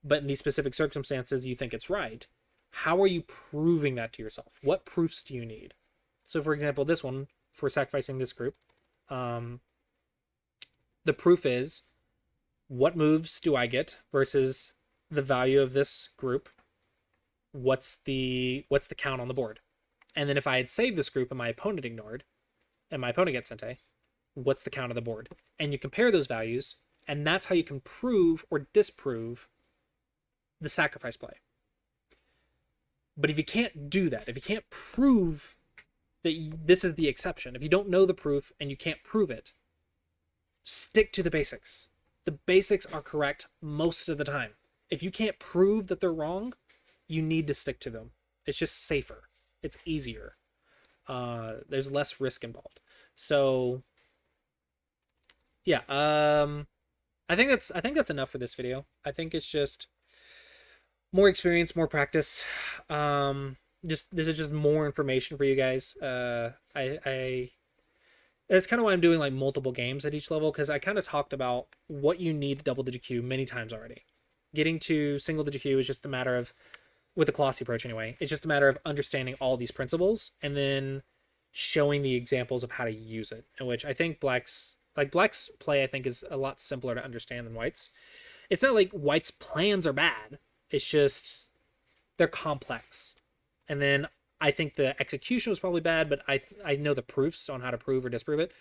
but in these specific circumstances you think it's right, how are you proving that to yourself? What proofs do you need? So for example, this one, for sacrificing this group, the proof is, what moves do I get versus the value of this group? What's the count on the board? And then if I had saved this group and my opponent ignored, and my opponent gets Sente, what's the count of the board? And you compare those values, and that's how you can prove or disprove the sacrifice play. But if you can't do that, if you can't prove that this is the exception, if you don't know the proof and you can't prove it, stick to the basics. The basics are correct most of the time. If you can't prove that they're wrong, you need to stick to them. It's just safer. It's easier. There's less risk involved. So yeah, I think that's enough for this video. I think it's just more experience, more practice. This is just more information for you guys. That's kind of why I'm doing like multiple games at each level, because I kind of talked about what you need to double digit Q many times already. Getting to single digit Q is just a matter of, with the Clossi Approach anyway, it's just a matter of understanding all these principles and then showing the examples of how to use it, in which I think Black's play, I think, is a lot simpler to understand than White's. It's not like White's plans are bad. It's just they're complex. And then I think the execution was probably bad, but I know the proofs on how to prove or disprove it,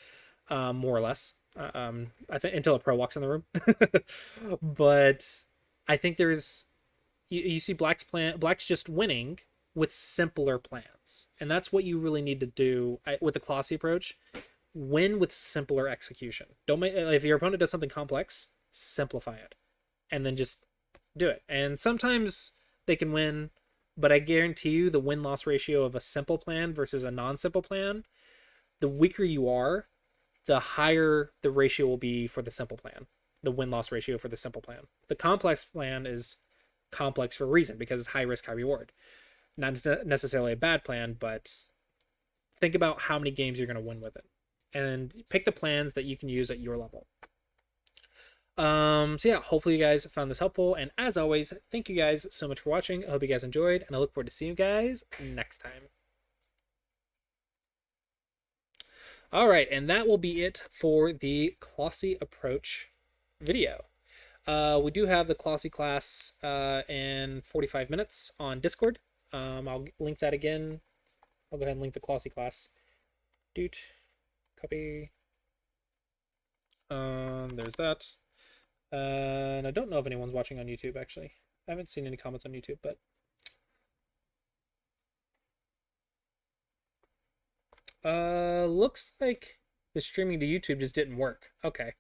more or less. I think until a pro walks in the room. But I think there's, you see Black's just winning with simpler plans, and that's what you really need to do with the Clossi approach. Win with simpler execution. Don't make if your opponent does something complex, simplify it, and then just do it. And sometimes they can win, but I guarantee you the win-loss ratio of a simple plan versus a non-simple plan, the weaker you are, the higher the ratio will be for the simple plan. The win-loss ratio for the simple plan. The complex plan is complex for a reason because it's high risk, high reward. Not necessarily a bad plan, but think about how many games you're going to win with it, and pick the plans that you can use at your level. So yeah, hopefully you guys found this helpful, and as always, thank you guys so much for watching. I hope you guys enjoyed, and I look forward to seeing you guys next time. All right, and that will be it for the Clossi Approach video. We do have the Clossi class in 45 minutes on Discord. I'll link that again. I'll go ahead and link the Clossi class. Doot. Copy. There's that. And I don't know if anyone's watching on YouTube, actually. I haven't seen any comments on YouTube, but... looks like the streaming to YouTube just didn't work. Okay.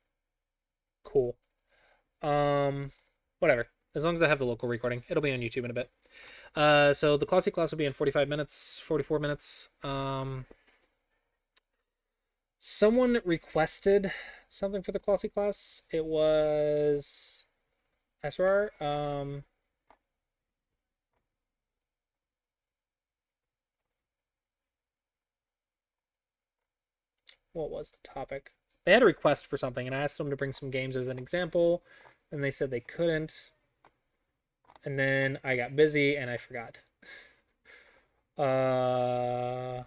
Cool. Whatever. As long as I have the local recording, it'll be on YouTube in a bit. So the Clossi class will be in 45 minutes, 44 minutes. Someone requested something for the Clossi class. It was Esrar. What was the topic? They had a request for something, and I asked them to bring some games as an example, and they said they couldn't. And then I got busy and I forgot. I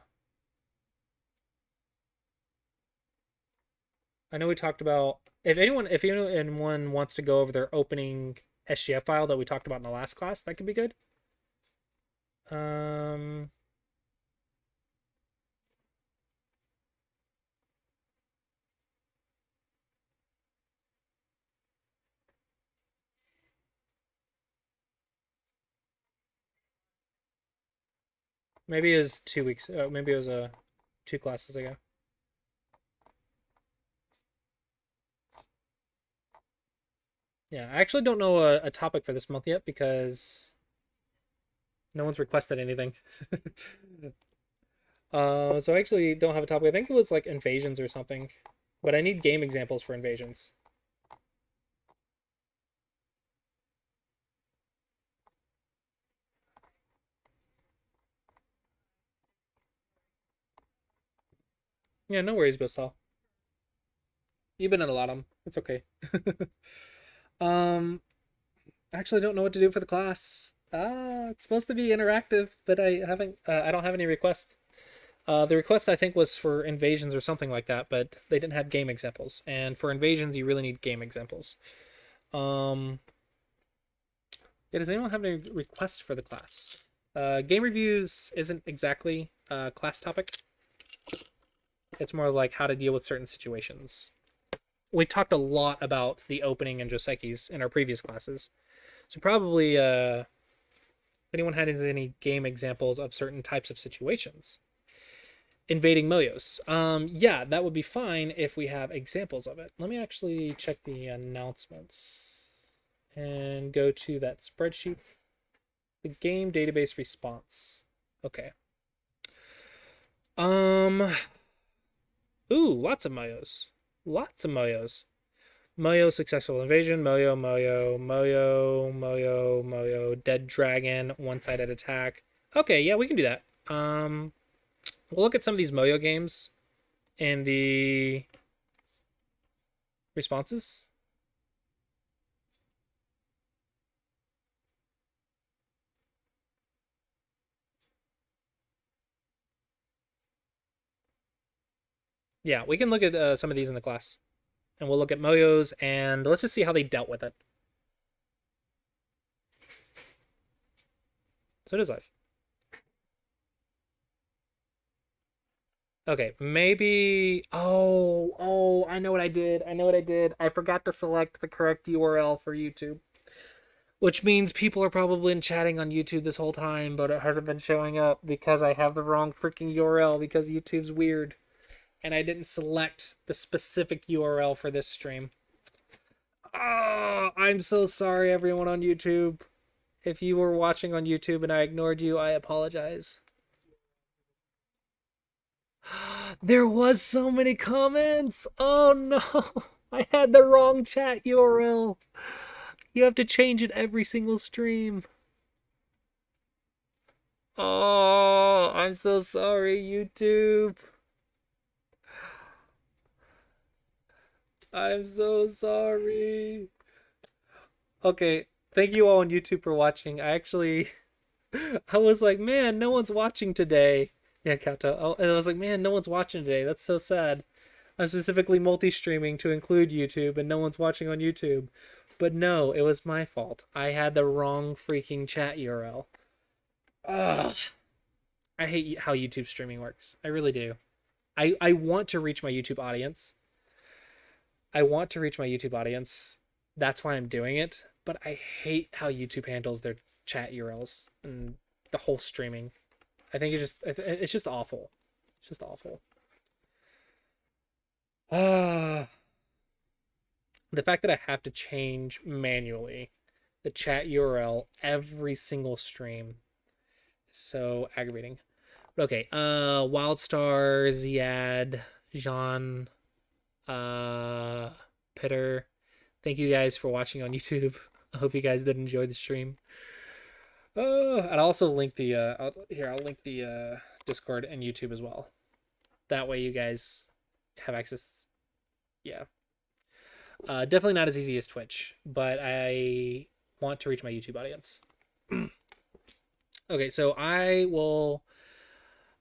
know we talked about if anyone wants to go over their opening SGF file that we talked about in the last class, that could be good. Maybe it was 2 weeks. Maybe it was 2 classes ago. Yeah, I actually don't know a topic for this month yet because no one's requested anything. So I actually don't have a topic. I think it was like invasions or something, but I need game examples for invasions. Yeah, no worries, Bissell. You've been in a lot of them. It's okay. I actually don't know what to do for the class. It's supposed to be interactive, but I haven't. I don't have any requests. The request I think was for invasions or something like that, but they didn't have game examples. And for invasions, you really need game examples. Yeah, does anyone have any requests for the class? Game reviews isn't exactly a class topic. It's more like how to deal with certain situations. We talked a lot about the opening and Joseki's in our previous classes. So probably if anyone has any game examples of certain types of situations. Invading Moyos. Yeah, that would be fine if we have examples of it. Let me actually check the announcements and go to that spreadsheet. The game database response. Okay. Ooh, lots of Moyos. Lots of Moyos. Moyo successful invasion. Moyo, Moyo, Moyo, Moyo, Moyo, dead dragon, one-sided attack. Okay, yeah, we can do that. We'll look at some of these Moyo games and the responses. Yeah, we can look at some of these in the class. And we'll look at Moyos, and let's just see how they dealt with it. So it is live. Okay, maybe... I know what I did. I forgot to select the correct URL for YouTube. which means people are probably been chatting on YouTube this whole time, but it hasn't been showing up because I have the wrong freaking URL because YouTube's weird. And I didn't select the specific URL for this stream. Oh, I'm so sorry, everyone on YouTube. If you were watching on YouTube and I ignored you, I apologize. There was so many comments. Oh no, I had the wrong chat URL. You have to change it every single stream. Oh, I'm so sorry, YouTube. I'm so sorry. Okay, thank you all on YouTube for watching. I was like, man, no one's watching today. Yeah, Kato. I was like, man, no one's watching today. That's so sad. I'm specifically multi-streaming to include YouTube, and no one's watching on YouTube. But no, it was my fault. I had the wrong freaking chat URL. Ugh. I hate how YouTube streaming works. I really do. I want to reach my YouTube audience. I want to reach my YouTube audience. That's why I'm doing it. But I hate how YouTube handles their chat URLs and the whole streaming. I think it's just awful. It's just awful. The fact that I have to change manually the chat URL every single stream is so aggravating. Okay, Wildstar, Ziad, Jean, Pitter. Thank you guys for watching on YouTube. I hope you guys did enjoy the stream. And I'll also link the I'll link the Discord and YouTube as well. That way you guys have access. Yeah. Definitely not as easy as Twitch, but I want to reach my YouTube audience. Okay, so I will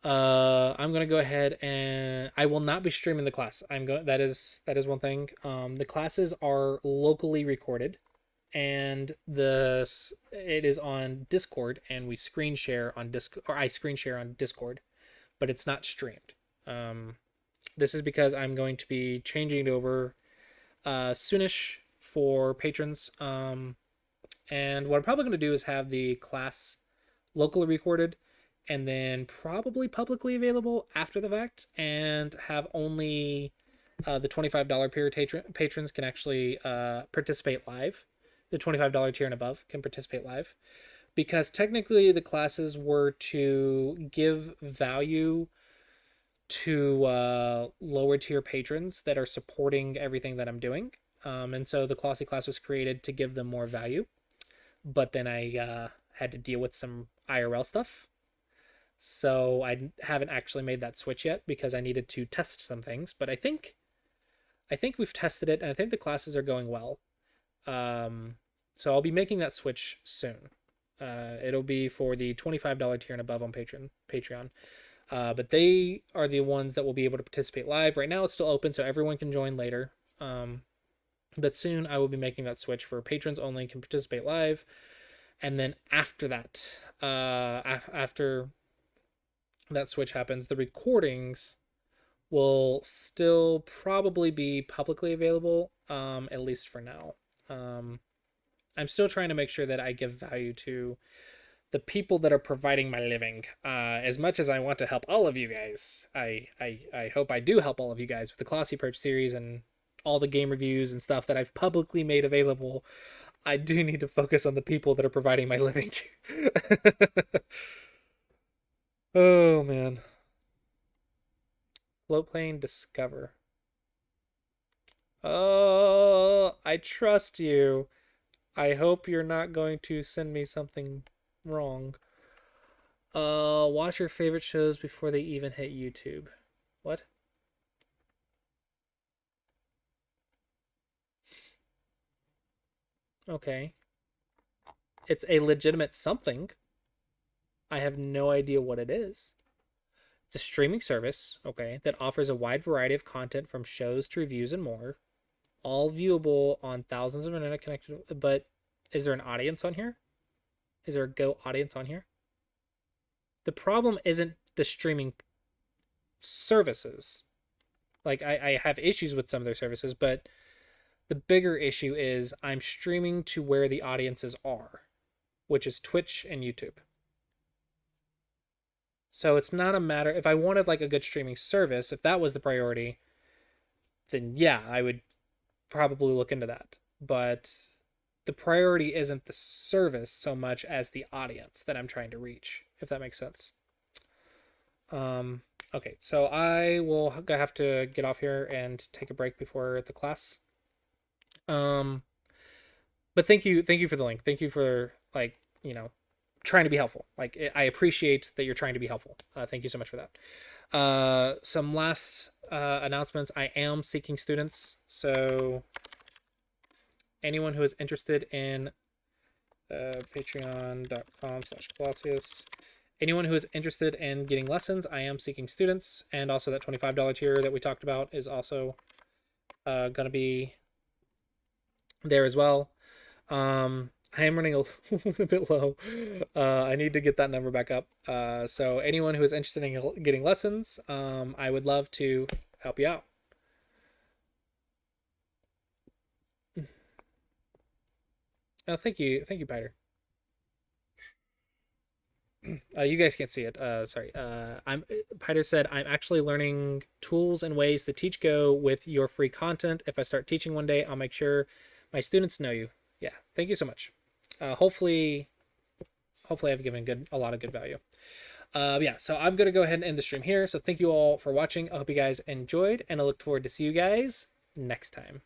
I'm gonna go ahead and I will not be streaming the class. That is one thing. The classes are locally recorded, and it is on Discord, and we screen share on Discord, or I screen share on Discord, but it's not streamed. This is because I'm going to be changing it over soonish for patrons. And what I'm probably going to do is have the class locally recorded and then probably publicly available after the fact, and have only the $25 tier patrons can actually participate live. The $25 tier and above can participate live, because technically the classes were to give value to lower tier patrons that are supporting everything that I'm doing. And so the Clossi class was created to give them more value. But then I had to deal with some IRL stuff. So I haven't actually made that switch yet because I needed to test some things. But I think we've tested it, and I think the classes are going well. So I'll be making that switch soon. It'll be for the $25 tier and above on Patreon. But they are the ones that will be able to participate live. Right now it's still open, so everyone can join later. But soon I will be making that switch for patrons only can participate live. And then after that, after that switch happens, the recordings will still probably be publicly available, at least for now. I'm still trying to make sure that I give value to the people that are providing my living. As much as I want to help all of you guys, I hope I do help all of you guys with the Clossi Approach series and all the game reviews and stuff that I've publicly made available. I do need to focus on the people that are providing my living. Oh man. Floatplane Discover. Oh, I trust you. I hope you're not going to send me something wrong. Watch your favorite shows before they even hit YouTube. What? Okay. It's a legitimate something. I have no idea what it is. It's a streaming service, okay, that offers a wide variety of content from shows to reviews and more, all viewable on thousands of internet connected. But is there an audience on here? Is there a Go audience on here? The problem isn't the streaming services. Like, I have issues with some of their services, but The bigger issue is I'm streaming to where the audiences are, which is Twitch and YouTube. So it's not a matter, if I wanted like a good streaming service, if that was the priority, then yeah, I would probably look into that. But the priority isn't the service so much as the audience that I'm trying to reach, if that makes sense. Okay, so I will have to get off here and take a break before the class. But thank you for the link. Thank you for like, trying to be helpful. Like I appreciate that you're trying to be helpful. Thank you so much for that. Some last announcements. I am seeking students, so anyone who is interested in patreon.com/Clossius. Anyone who is interested in getting lessons, I am seeking students, and also that $25 tier that we talked about is also gonna be there as well. I am running a little bit low. I need to get that number back up. So anyone who is interested in getting lessons, I would love to help you out. Oh, thank you, Peter. You guys can't see it. Sorry. Peter said I'm actually learning tools and ways to teach Go with your free content. If I start teaching one day, I'll make sure my students know you. Yeah, thank you so much. Hopefully I've given a lot of good value. Yeah, so I'm gonna go ahead and end the stream here. So thank you all for watching. I hope you guys enjoyed, and I look forward to see you guys next time.